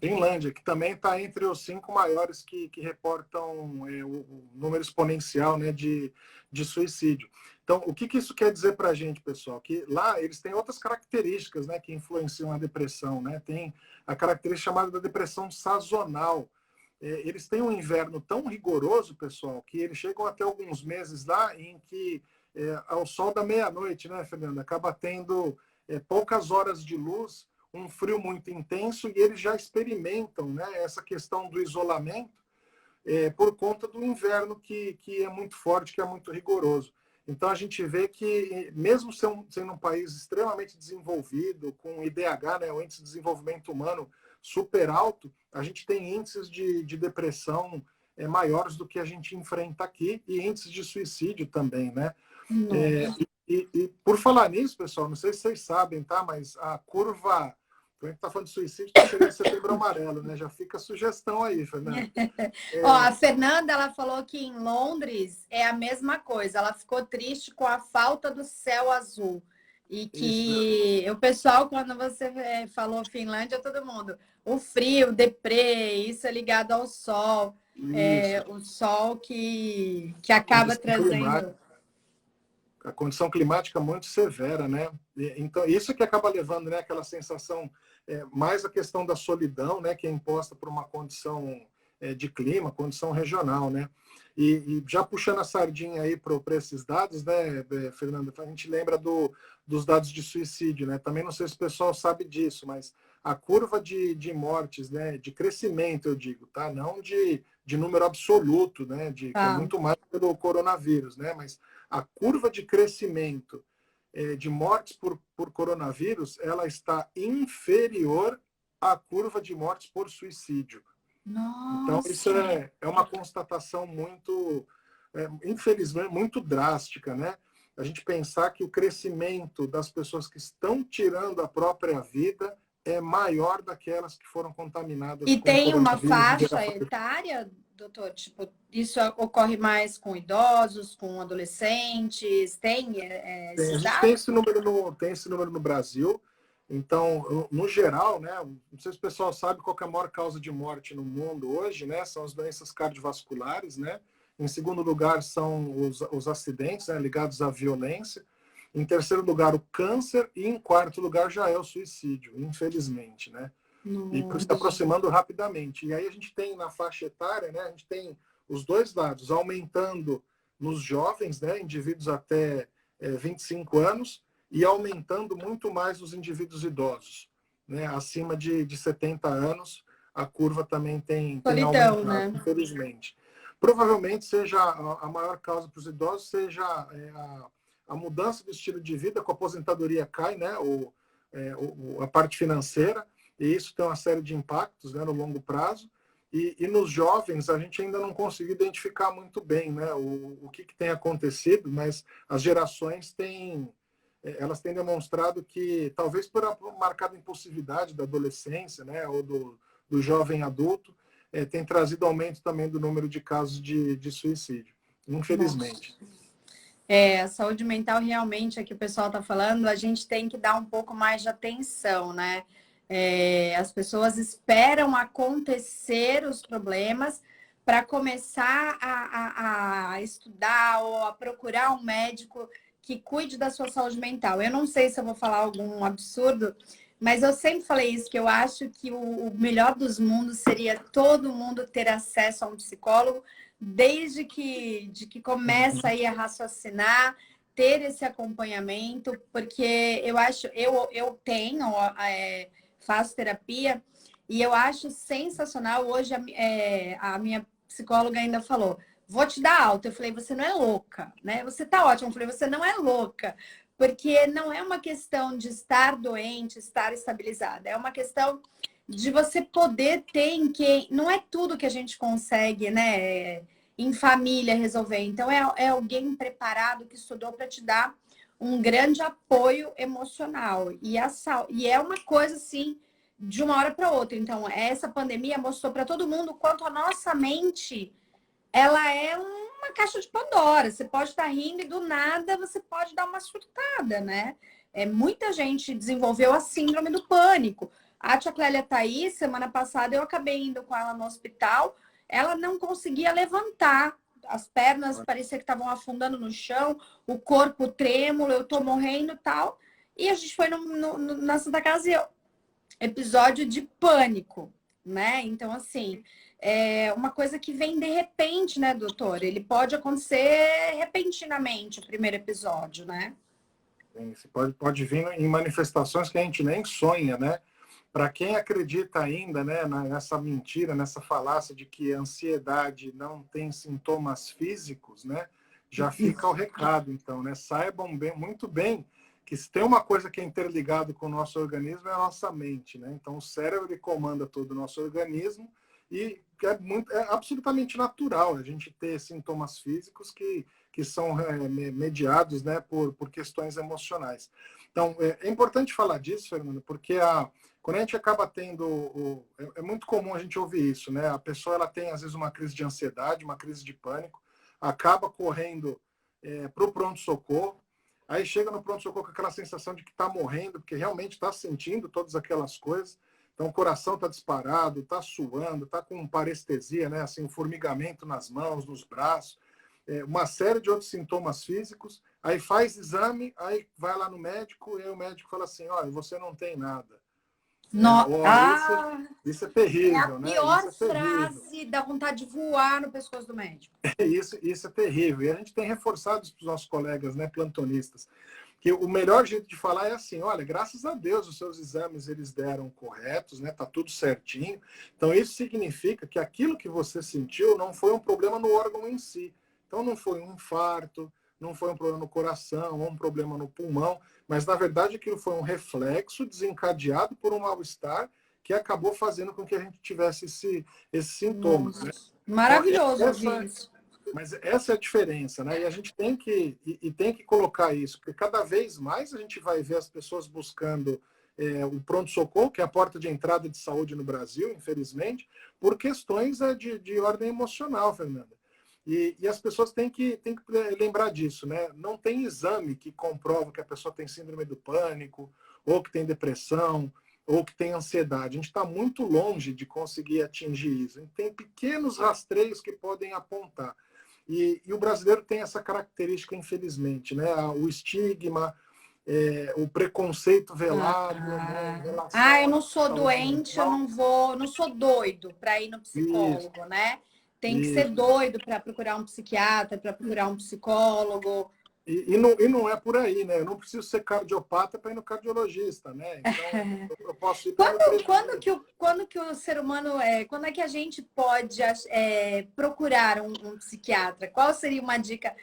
Finlândia, que também está entre os 5 maiores que reportam o número exponencial, né, de suicídio. Então, o que isso quer dizer para a gente, pessoal? Que lá eles têm outras características, né, que influenciam a depressão. Né? Tem a característica chamada da depressão sazonal. Eles têm um inverno tão rigoroso, pessoal, que eles chegam até alguns meses lá em que, ao sol da meia-noite, né, Fernanda, acaba tendo poucas horas de luz, um frio muito intenso, e eles já experimentam, né, essa questão do isolamento por conta do inverno que é muito forte, que é muito rigoroso. Então a gente vê que, mesmo sendo um país extremamente desenvolvido, com IDH, né, o Índice de Desenvolvimento Humano, super alto, a gente tem índices de depressão maiores do que a gente enfrenta aqui, e índices de suicídio também, né? E por falar nisso, pessoal, não sei se vocês sabem, tá? Mas a curva... Quando a gente está falando de suicídio, está chegando em Setembro Amarelo, né? Já fica a sugestão aí, Fernanda. A Fernanda, ela falou que em Londres é a mesma coisa. Ela ficou triste com a falta do céu azul. E que o pessoal, quando você falou Finlândia, todo mundo... O frio, o deprê, isso é ligado ao sol. O sol que acaba trazendo... A condição climática muito severa, né? Então, isso que acaba levando, né, aquela sensação, mais a questão da solidão, né, que é imposta por uma condição de clima, condição regional, né? E já puxando a sardinha aí para esses dados, né, Fernanda, a gente lembra dos dados de suicídio, né? Também não sei se o pessoal sabe disso, mas a curva de mortes, né, de crescimento, eu digo, tá? Não de número absoluto, né, que é muito mais pelo coronavírus, né? Mas a curva de crescimento de mortes por coronavírus, ela está inferior à curva de mortes por suicídio. Nossa. Então, isso é uma constatação muito, infelizmente, muito drástica, né? A gente pensar que o crescimento das pessoas que estão tirando a própria vida é maior daquelas que foram contaminadas com coronavírus. E tem uma faixa etária, doutor? Tipo, isso ocorre mais com idosos, com adolescentes? Tem tem esse número no Brasil. Então, no geral, né, não sei se o pessoal sabe qual que é a maior causa de morte no mundo hoje, né? São as doenças cardiovasculares, né? Em segundo lugar, são os acidentes, né, ligados à violência. Em terceiro lugar, o câncer. E em quarto lugar já é o suicídio, infelizmente, né? E se aproximando rapidamente. E aí a gente tem na faixa etária, né? A gente tem os dois lados, aumentando nos jovens, né? Indivíduos até 25 anos, e aumentando muito mais nos indivíduos idosos, né? Acima de 70 anos, a curva também tem aumentado, né? Infelizmente. provavelmente seja a maior causa para os idosos, seja a mudança do estilo de vida, com a aposentadoria cai, né? A parte financeira, e isso tem uma série de impactos, né, no longo prazo. E nos jovens, a gente ainda não conseguiu identificar muito bem, né, o que tem acontecido, mas as gerações elas têm demonstrado que, talvez por a marcada impulsividade da adolescência, né, ou do jovem adulto, tem trazido aumento também do número de casos de suicídio, infelizmente. A saúde mental realmente é que o pessoal está falando, a gente tem que dar um pouco mais de atenção, né? As pessoas esperam acontecer os problemas para começar a estudar ou a procurar um médico que cuide da sua saúde mental. Eu não sei se eu vou falar algum absurdo, mas eu sempre falei isso, que eu acho que o melhor dos mundos seria todo mundo ter acesso a um psicólogo, desde que começa aí a raciocinar, ter esse acompanhamento, porque eu acho, eu tenho, faço terapia, e eu acho sensacional. Hoje a minha psicóloga ainda falou, vou te dar alta. Eu falei, você não é louca, né? Você tá ótima. Eu falei, você não é louca. Porque não é uma questão de estar doente, estar estabilizada. É uma questão de você poder ter em quem... Não é tudo que a gente consegue, né, em família resolver. Então, é alguém preparado que estudou para te dar um grande apoio emocional. E é uma coisa, assim, de uma hora para outra. Então, essa pandemia mostrou para todo mundo quanto a nossa mente... ela é uma caixa de Pandora. Você pode estar rindo e do nada você pode dar uma surtada, né? Muita gente desenvolveu a síndrome do pânico. A tia Clélia tá aí, semana passada eu acabei indo com ela no hospital, ela não conseguia levantar. As pernas parecia que estavam afundando no chão, o corpo trêmulo, eu tô morrendo e tal. E a gente foi na Santa Casa e episódio de pânico, né? Então, assim, é uma coisa que vem de repente, né, doutor? Ele pode acontecer repentinamente, o primeiro episódio, né? Você pode vir em manifestações que a gente nem sonha, né? Para quem acredita ainda, né, nessa mentira, nessa falácia de que a ansiedade não tem sintomas físicos, né? Já fica o recado, então, né? Saibam muito bem que se tem uma coisa que é interligado com o nosso organismo é a nossa mente, né? Então, o cérebro ele comanda todo o nosso organismo e é absolutamente natural a gente ter sintomas físicos que são mediados, né, por questões emocionais. Então, é importante falar disso, Fernando, porque quando a gente acaba tendo... É muito comum a gente ouvir isso, né? A pessoa ela tem, às vezes, uma crise de ansiedade, uma crise de pânico, acaba correndo para o pronto-socorro, aí chega no pronto-socorro com aquela sensação de que está morrendo, porque realmente está sentindo todas aquelas coisas. Então, o coração está disparado, está suando, está com parestesia, né? Assim, um formigamento nas mãos, nos braços, uma série de outros sintomas físicos. Aí faz exame, aí vai lá no médico, e aí o médico fala assim, olha, você não tem nada. Isso é terrível, né? É a pior Isso é frase, dá vontade de voar no pescoço do médico. Isso é terrível. E a gente tem reforçado isso para os nossos colegas, né, plantonistas, que o melhor jeito de falar é assim, olha, graças a Deus os seus exames eles deram corretos, né? Tá tudo certinho. Então isso significa que aquilo que você sentiu não foi um problema no órgão em si. Então não foi um infarto, não foi um problema no coração, ou um problema no pulmão, mas na verdade aquilo foi um reflexo desencadeado por um mal-estar que acabou fazendo com que a gente tivesse esses sintomas, né? Maravilhoso Então, isso. mas essa é a diferença, né? E a gente tem que colocar isso, porque cada vez mais a gente vai ver as pessoas buscando o pronto-socorro, que é a porta de entrada de saúde no Brasil, infelizmente, por questões de ordem emocional, Fernanda. E as pessoas têm que lembrar disso, né? Não tem exame que comprova que a pessoa tem síndrome do pânico, ou que tem depressão, ou que tem ansiedade. A gente está muito longe de conseguir atingir isso. A gente tem pequenos rastreios que podem apontar. E o brasileiro tem essa característica, infelizmente, né? O estigma, o preconceito velado. Né? Eu não sou doente, eu não sou doido para ir no psicólogo, Isso. né? Tem que ser doido para procurar um psiquiatra, para procurar um psicólogo. E não é por aí, né? Eu não preciso ser cardiopata para ir no cardiologista, né? Então, eu posso ir para Quando que o ser humano, quando é que a gente pode procurar um psiquiatra? Qual seria uma dica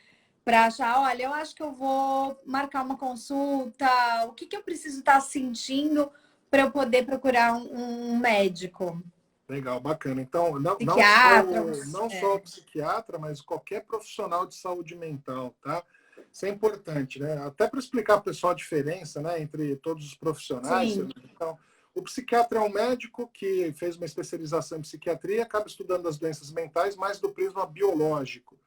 para achar, olha, eu acho que eu vou marcar uma consulta, o que eu preciso estar sentindo para eu poder procurar um médico? Legal, bacana. Então, Psiquiatra? não só o psiquiatra, mas qualquer profissional de saúde mental, tá? Isso é importante, né? Até para explicar para o pessoal a diferença, né, entre todos os profissionais. Sim, Então, o psiquiatra é um médico que fez uma especialização em psiquiatria e acaba estudando as doenças mentais mais do prisma biológico.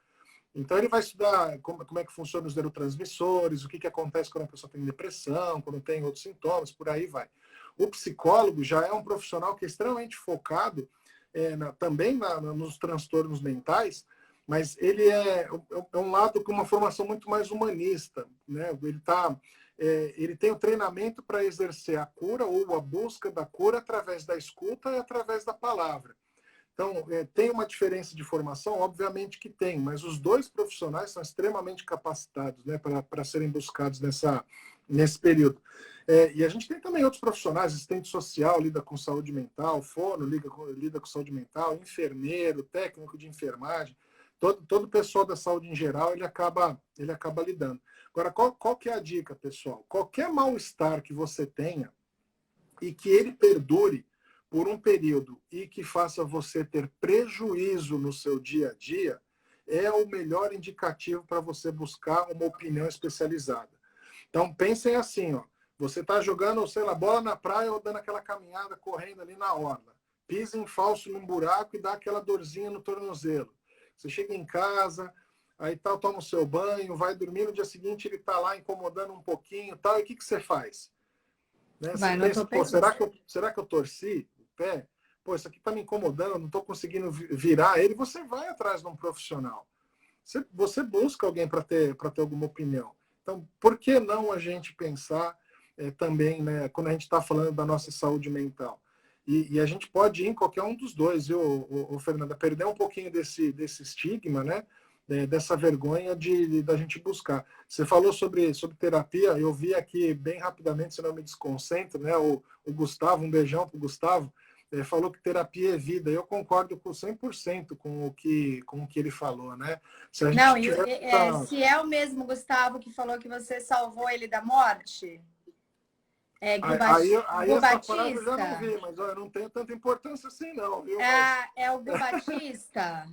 Então, ele vai estudar como é que funcionam os neurotransmissores, o que acontece quando a pessoa tem depressão, quando tem outros sintomas, por aí vai. O psicólogo já é um profissional que é extremamente focado também nos transtornos mentais, mas ele é um lado com uma formação muito mais humanista, né? Ele tem o treinamento para exercer a cura ou a busca da cura através da escuta e através da palavra. Então, tem uma diferença de formação? Obviamente que tem, mas os dois profissionais são extremamente capacitados, né, para serem buscados nesse período. E a gente tem também outros profissionais, assistente social lida com saúde mental, fono lida com saúde mental, enfermeiro, técnico de enfermagem, todo o pessoal da saúde em geral, ele acaba lidando. Agora, qual que é a dica, pessoal? Qualquer mal-estar que você tenha e que ele perdure por um período e que faça você ter prejuízo no seu dia a dia, é o melhor indicativo para você buscar uma opinião especializada. Então, pensem assim, ó, você está jogando, sei lá, bola na praia ou dando aquela caminhada, correndo ali na orla. Pisa em falso num buraco e dá aquela dorzinha no tornozelo. Você chega em casa, aí tal, toma o seu banho, vai dormir, no dia seguinte ele está lá incomodando um pouquinho, tal, e o que você faz? Né? Você vai no pensa, pô, ortopedista. será que eu torci o pé? Pô, isso aqui está me incomodando, não estou conseguindo virar ele. Você vai atrás de um profissional. Você busca alguém para ter alguma opinião. Então, por que não a gente pensar também, né, quando a gente está falando da nossa saúde mental? E a gente pode ir em qualquer um dos dois, viu, Fernanda? Perder um pouquinho desse estigma, né? Dessa vergonha da gente buscar. Você falou sobre terapia, eu vi aqui bem rapidamente, se não me desconcentro, né? O Gustavo, um beijão para o Gustavo, falou que terapia é vida. Eu concordo com 100% com o que ele falou, né? Se a Não, gente tiver se é o mesmo Gustavo que falou que você salvou ele da morte, aí Gu essa frase eu já não Batista, vi, mas eu não tenho tanta importância assim, não, viu? Mas é o Gu Batista.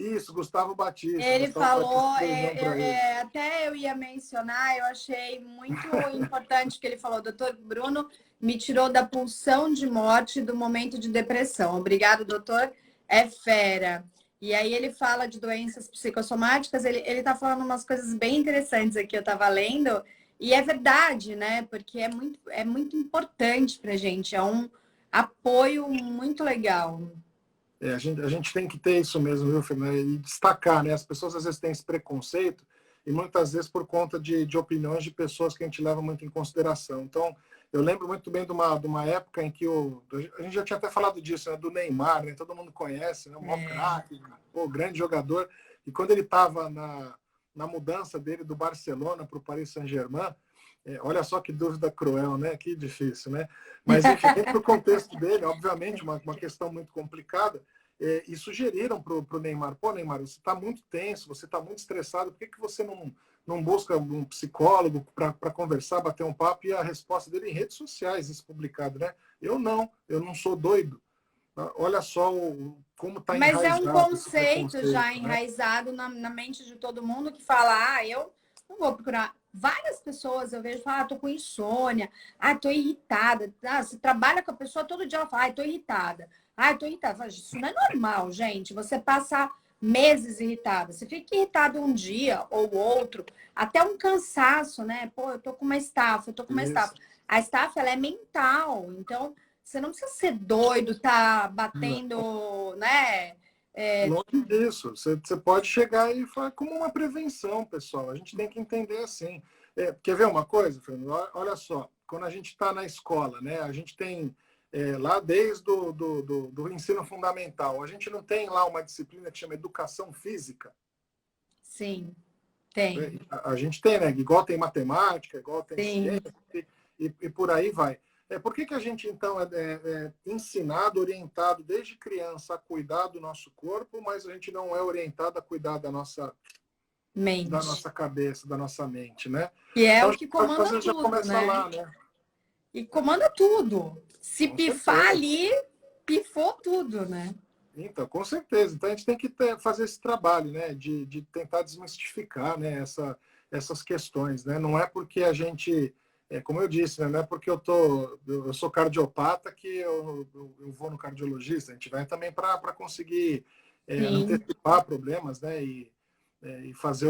isso, Gustavo Batista. Ele Gustavo Batista, falou, beijão para ele. até eu ia mencionar, eu achei muito importante o que ele falou. Doutor Bruno me tirou da pulsão de morte do momento de depressão. Obrigado, doutor. É fera. E aí ele fala de doenças psicossomáticas, ele está falando umas coisas bem interessantes aqui, eu estava lendo, e é verdade, né? Porque é muito importante para a gente, é um apoio muito legal. A gente tem que ter isso mesmo, viu, Fernanda? E destacar, né? As pessoas às vezes têm esse preconceito e muitas vezes por conta de opiniões de pessoas que a gente leva muito em consideração. Então, eu lembro muito bem de uma época em que a gente já tinha até falado disso, né? Do Neymar, né? Todo mundo conhece, né? O maior craque, o grande jogador. E quando ele estava na mudança dele do Barcelona para o Paris Saint-Germain, olha só que dúvida cruel, né? Que difícil, né? Mas, enfim, dentro do contexto dele, obviamente, uma questão muito complicada, e sugeriram para o Neymar, pô, Neymar, você está muito tenso, você está muito estressado, por que você não busca um psicólogo para conversar, bater um papo? E a resposta dele em redes sociais, isso publicado, né? Eu não sou doido. Olha só como está Mas é um enraizado esse conceito preconceito, já né? enraizado na mente de todo mundo que fala, eu não vou procurar. Várias pessoas eu vejo falar, tô com insônia, tô irritada. Você trabalha com a pessoa todo dia, ela fala, tô irritada. Tô irritada. Falo, isso não é normal, gente. Você passa meses irritada. Você fica irritado um dia ou outro, até um cansaço, né? Pô, eu tô com uma estafa, eu tô com uma estafa. Isso. A estafa, ela é mental. Então, você não precisa ser doido, tá Não. batendo, né? Longe disso. Você pode chegar e falar como uma prevenção, pessoal. A gente tem que entender assim. Quer ver uma coisa, Fernando? Olha só, quando a gente está na escola, né? A gente tem lá desde do ensino fundamental, a gente não tem lá uma disciplina que chama educação física. Sim. Tem. A gente tem, né? Igual tem matemática, igual tem Sim. ciência, e por aí vai. Por que a gente, então, é ensinado, orientado desde criança a cuidar do nosso corpo, mas a gente não é orientado a cuidar da nossa cabeça, da nossa mente, né? Que é Então, o que comanda às vezes já tudo, começa né? lá, né? E comanda tudo. Se Com pifar certeza. ali, pifou tudo, né? Então, com certeza. Então, a gente tem que fazer esse trabalho, né? De tentar desmistificar, né? Essas questões, né? Não é porque a gente, como eu disse, né? Não é porque eu sou cardiopata que eu vou no cardiologista. A gente vai também para conseguir Sim. antecipar problemas, né? E fazer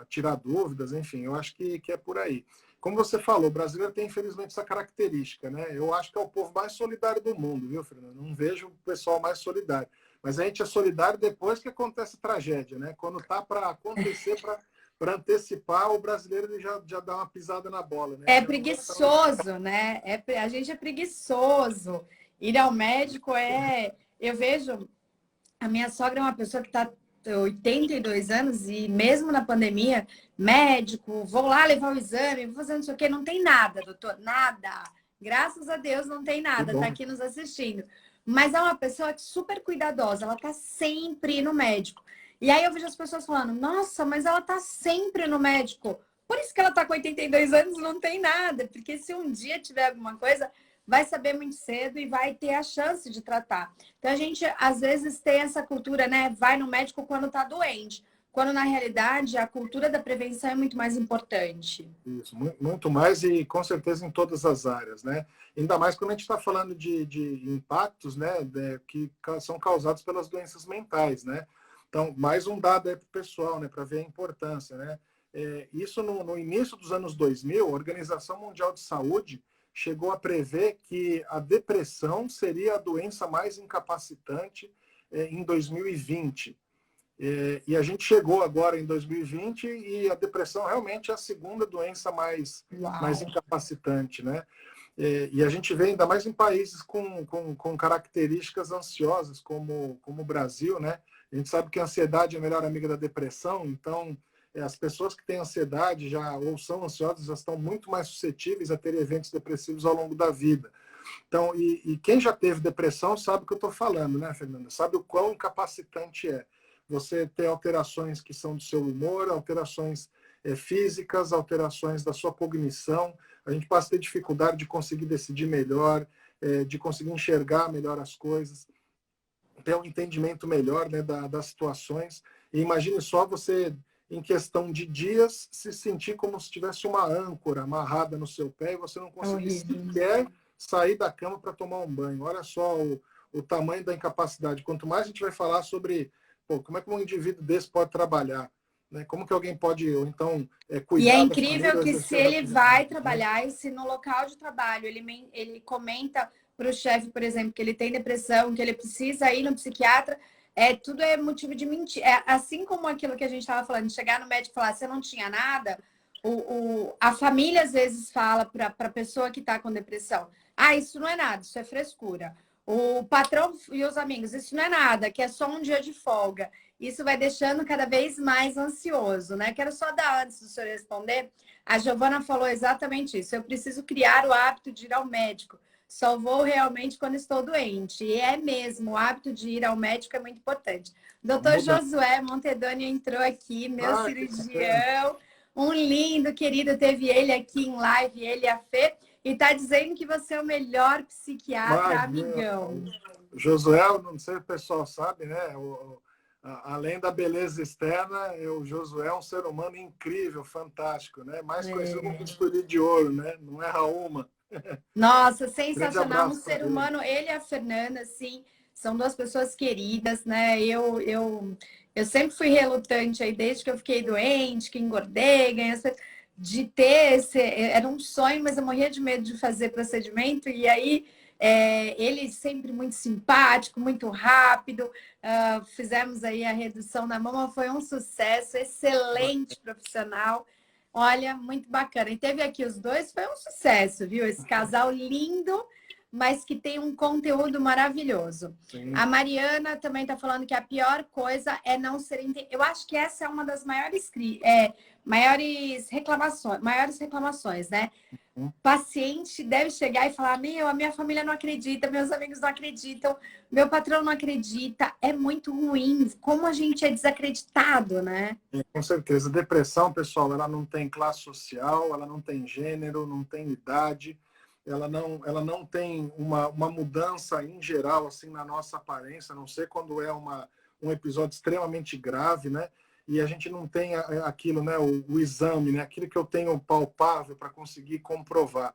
tirar dúvidas, enfim, eu acho que é por aí. Como você falou, o brasileiro tem, infelizmente, essa característica, né? Eu acho que é o povo mais solidário do mundo, viu, Fernando? Não vejo o pessoal mais solidário. Mas a gente é solidário depois que acontece a tragédia, né? Quando tá para acontecer, para antecipar, o brasileiro ele já dá uma pisada na bola, né? É Já não preguiçoso, né? A gente é preguiçoso. Ir ao médico Eu vejo. A minha sogra é uma pessoa que está 82 anos e mesmo na pandemia, médico, vou lá levar o exame, vou fazer não sei o quê, não tem nada, doutor, nada. Graças a Deus não tem Que nada, está bom. aqui nos assistindo. Mas é uma pessoa super cuidadosa, ela está sempre no médico. E aí eu vejo as pessoas falando, nossa, mas ela está sempre no médico. Por isso que ela está com 82 anos, não tem nada, porque se um dia tiver alguma coisa, vai saber muito cedo e vai ter a chance de tratar. Então, a gente, às vezes, tem essa cultura, né? Vai no médico quando está doente. Quando, na realidade, a cultura da prevenção é muito mais importante. Isso, muito mais e com certeza em todas as áreas, né? Ainda mais quando a gente está falando de impactos, né, que são causados pelas doenças mentais, né? Então, mais um dado aí para o pessoal, né, para ver a importância, né? Isso no início dos anos 2000, a Organização Mundial de Saúde chegou a prever que a depressão seria a doença mais incapacitante em 2020. E a gente chegou agora em 2020 e a depressão realmente é a segunda doença mais incapacitante, né? E a gente vê ainda mais em países com características ansiosas, como o Brasil, né? A gente sabe que a ansiedade é a melhor amiga da depressão, então as pessoas que têm ansiedade ou são ansiosas já estão muito mais suscetíveis a ter eventos depressivos ao longo da vida. Então, e quem já teve depressão sabe o que eu estou falando, né, Fernanda? Sabe o quão incapacitante é. Você ter alterações que são do seu humor, alterações físicas, alterações da sua cognição. A gente passa a ter dificuldade de conseguir decidir melhor, de conseguir enxergar melhor as coisas, ter um entendimento melhor, né, das situações. E imagine só você, em questão de dias, se sentir como se tivesse uma âncora amarrada no seu pé e você não conseguir sequer sair da cama para tomar um banho. Olha só o tamanho da incapacidade. Quanto mais a gente vai falar sobre como é que um indivíduo desse pode trabalhar, né? Como que alguém pode, ou então, cuidar E é da família, incrível que se ele vai trabalhar né? e se no local de trabalho ele comenta para o chefe, por exemplo, que ele tem depressão, que ele precisa ir no psiquiatra, tudo é motivo de mentir. Assim como aquilo que a gente estava falando, de chegar no médico e falar, você não tinha nada, a família às vezes fala para a pessoa que está com depressão, isso não é nada, isso é frescura. O patrão e os amigos, isso não é nada, que é só um dia de folga. Isso vai deixando cada vez mais ansioso, né? Quero só dar, antes do senhor responder, a Giovana falou exatamente isso. Eu preciso criar o hábito de ir ao médico. Só vou realmente quando estou doente. E é mesmo, o hábito de ir ao médico é muito importante. Doutor Josué Montedoni entrou aqui, meu cirurgião. Um lindo, querido, teve ele aqui em live, ele e a Fê. E está dizendo que você é o melhor psiquiatra, amigão. Josué, não sei se o pessoal sabe, né? Além da beleza externa, o Josué é um ser humano incrível, fantástico, né? Mais conhecido como bisturi de ouro, né? Não erra uma. Nossa, sensacional. Um ser humano, ele e a Fernanda, assim, são duas pessoas queridas, né? Eu sempre fui relutante aí, desde que eu fiquei doente, que engordei, ganhei de ter era um sonho, mas eu morria de medo de fazer procedimento, e aí ele sempre muito simpático, muito rápido, fizemos aí a redução da mama, foi um sucesso, excelente profissional, olha, muito bacana. E teve aqui os dois, foi um sucesso, viu? Esse casal lindo, mas que tem um conteúdo maravilhoso. Sim. A Mariana também está falando que a pior coisa é não ser entendido. Eu acho que essa é uma das maiores reclamações, né? Uhum. Paciente deve chegar e falar: a minha família não acredita, meus amigos não acreditam, meu patrão não acredita. É muito ruim. Como a gente é desacreditado, né? Com certeza. Depressão, pessoal, ela não tem classe social, ela não tem gênero, não tem idade, ela não tem uma mudança em geral assim na nossa aparência, a não ser quando é um episódio extremamente grave, né? E a gente não tem aquilo, né? O exame, né? Aquilo que eu tenho palpável para conseguir comprovar.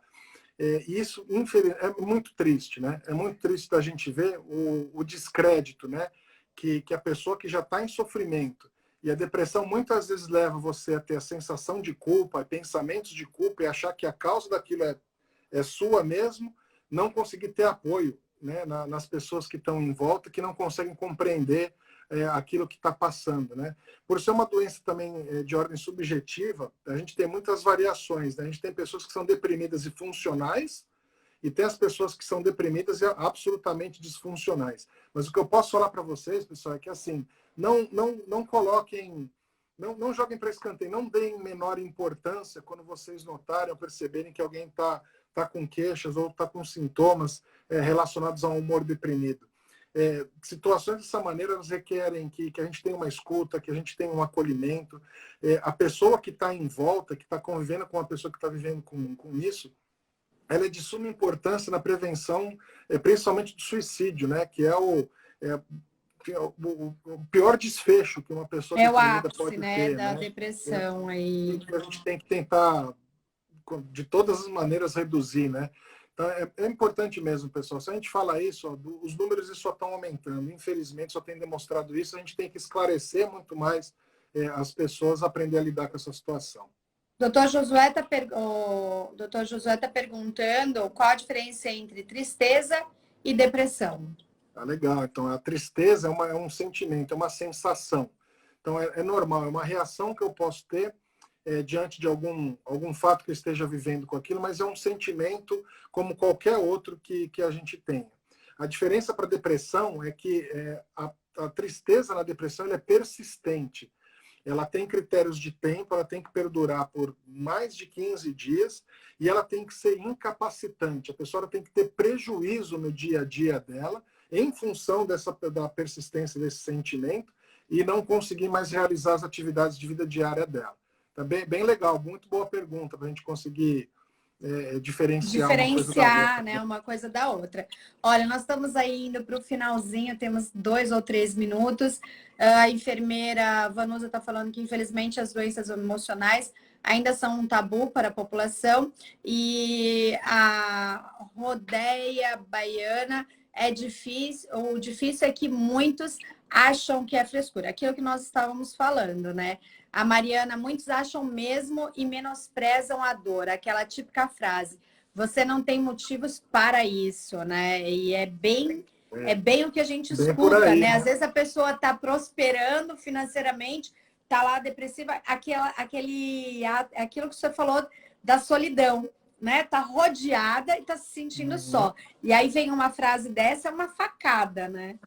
Isso, infelizmente, é muito triste, né? É muito triste da gente ver o descrédito, né? Que a pessoa que já está em sofrimento, e a depressão muitas vezes leva você a ter a sensação de culpa, pensamentos de culpa, e achar que a causa daquilo é sua mesmo, não conseguir ter apoio, né? Nas pessoas que estão em volta, que não conseguem compreender aquilo que está passando, né? Por ser uma doença também de ordem subjetiva, a gente tem muitas variações, né? A gente tem pessoas que são deprimidas e funcionais, e tem as pessoas que são deprimidas e absolutamente disfuncionais. Mas o que eu posso falar para vocês, pessoal, é que assim, não coloquem, não joguem para escanteio, não deem menor importância quando vocês notarem ou perceberem que alguém tá com queixas ou está com sintomas relacionados ao humor deprimido. Situações dessa maneira elas requerem que a gente tenha uma escuta, que a gente tenha um acolhimento. A pessoa que está em volta, que está convivendo com a pessoa que está vivendo com isso, ela é de suma importância na prevenção, principalmente do suicídio, né? Que é o pior desfecho que uma pessoa É o deprimida ápice, pode né, ter, da né? depressão aí. Que a gente tem que tentar, de todas as maneiras, reduzir, né? Então, é importante mesmo, pessoal. Se a gente fala isso, os números só estão aumentando. Infelizmente, só tem demonstrado isso. A gente tem que esclarecer muito mais as pessoas, aprender a lidar com essa situação. Doutor Josué está perguntando qual a diferença entre tristeza e depressão. Tá legal. Então, a tristeza é um sentimento, é uma sensação. Então, é normal, é uma reação que eu posso ter diante de algum fato que eu esteja vivendo com aquilo, mas é um sentimento como qualquer outro que a gente tenha. A diferença para a depressão é que a tristeza na depressão ela é persistente. Ela tem critérios de tempo, ela tem que perdurar por mais de 15 dias e ela tem que ser incapacitante. A pessoa tem que ter prejuízo no dia a dia dela em função da persistência desse sentimento e não conseguir mais realizar as atividades de vida diária dela. Tá bem legal, muito boa pergunta para a gente conseguir diferenciar uma coisa da outra. Né, uma coisa da outra. Olha, nós estamos aí indo para o finalzinho, temos 2 ou 3 minutos. A enfermeira Vanusa está falando que, infelizmente, as doenças emocionais ainda são um tabu para a população. E a rodeia baiana é difícil, o difícil é que muitos acham que é frescura. Aquilo que nós estávamos falando, né? A Mariana, muitos acham mesmo e menosprezam a dor. Aquela típica frase, você não tem motivos para isso, né? E é bem o que a gente escuta, aí, né? Às vezes a pessoa está prosperando financeiramente, está lá depressiva, aquilo que você falou da solidão, né? Tá rodeada e tá se sentindo só. E aí vem uma frase dessa, é uma facada, né?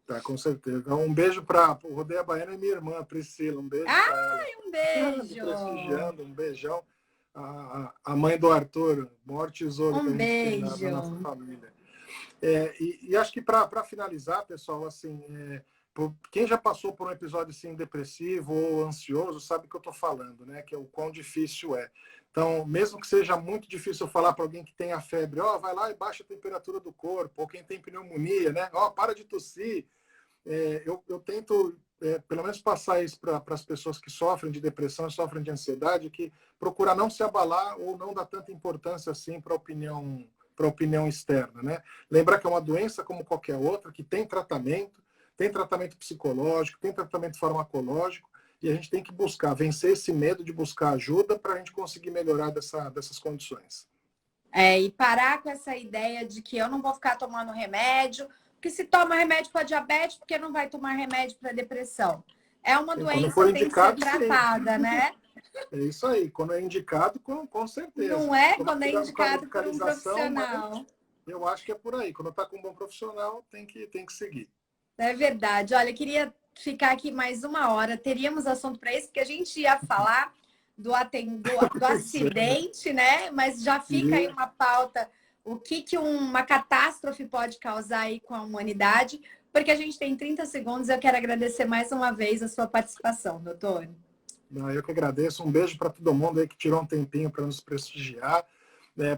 Tá, com certeza. Então, um beijo para o Rodeia Baiana e minha irmã, Priscila. Um beijo para ela. Um beijo! Me prestigiando, um beijão. A mãe do Arthur, maior tesouro que a gente tem na nossa família. E acho que para finalizar, pessoal, assim, quem já passou por um episódio assim, depressivo ou ansioso sabe o que eu estou falando, né? Que é o quão difícil é. Então, mesmo que seja muito difícil falar para alguém que tem a febre, vai lá e baixa a temperatura do corpo, ou quem tem pneumonia, né? Para de tossir. Eu tento, pelo menos, passar isso para as pessoas que sofrem de depressão, sofrem de ansiedade, que procurar não se abalar ou não dar tanta importância assim para a opinião externa, né? Lembrar que é uma doença como qualquer outra, que tem tratamento psicológico, tem tratamento farmacológico, e a gente tem que buscar vencer esse medo de buscar ajuda para a gente conseguir melhorar dessas condições. E parar com essa ideia de que eu não vou ficar tomando remédio, porque se toma remédio para diabetes, porque não vai tomar remédio para depressão. É uma doença que tem que ser tratada, né? É isso aí. Quando é indicado, com certeza. Não é quando é indicado por um profissional. Eu acho que é por aí. Quando está com um bom profissional, tem que seguir. É verdade. Olha, eu queria ficar aqui mais uma hora. Teríamos assunto para isso, porque a gente ia falar do acidente, né? Mas já fica aí uma pauta, o que uma catástrofe pode causar aí com a humanidade, porque a gente tem 30 segundos. Eu quero agradecer mais uma vez a sua participação, doutor. Eu que agradeço. Um beijo para todo mundo aí que tirou um tempinho para nos prestigiar.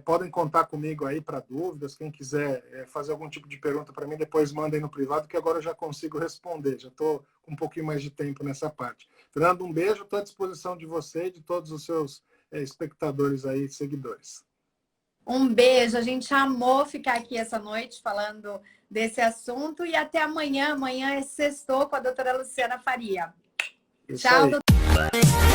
Podem contar comigo aí para dúvidas. Quem quiser fazer algum tipo de pergunta para mim, depois mandem no privado, que agora eu já consigo responder. Já estou com um pouquinho mais de tempo nessa parte. Fernando, um beijo. Estou à disposição de você e de todos os seus espectadores aí, seguidores. Um beijo. A gente amou ficar aqui essa noite falando desse assunto. E até amanhã. Amanhã é sextou com a doutora Luciana Faria. Isso Tchau, aí. doutora.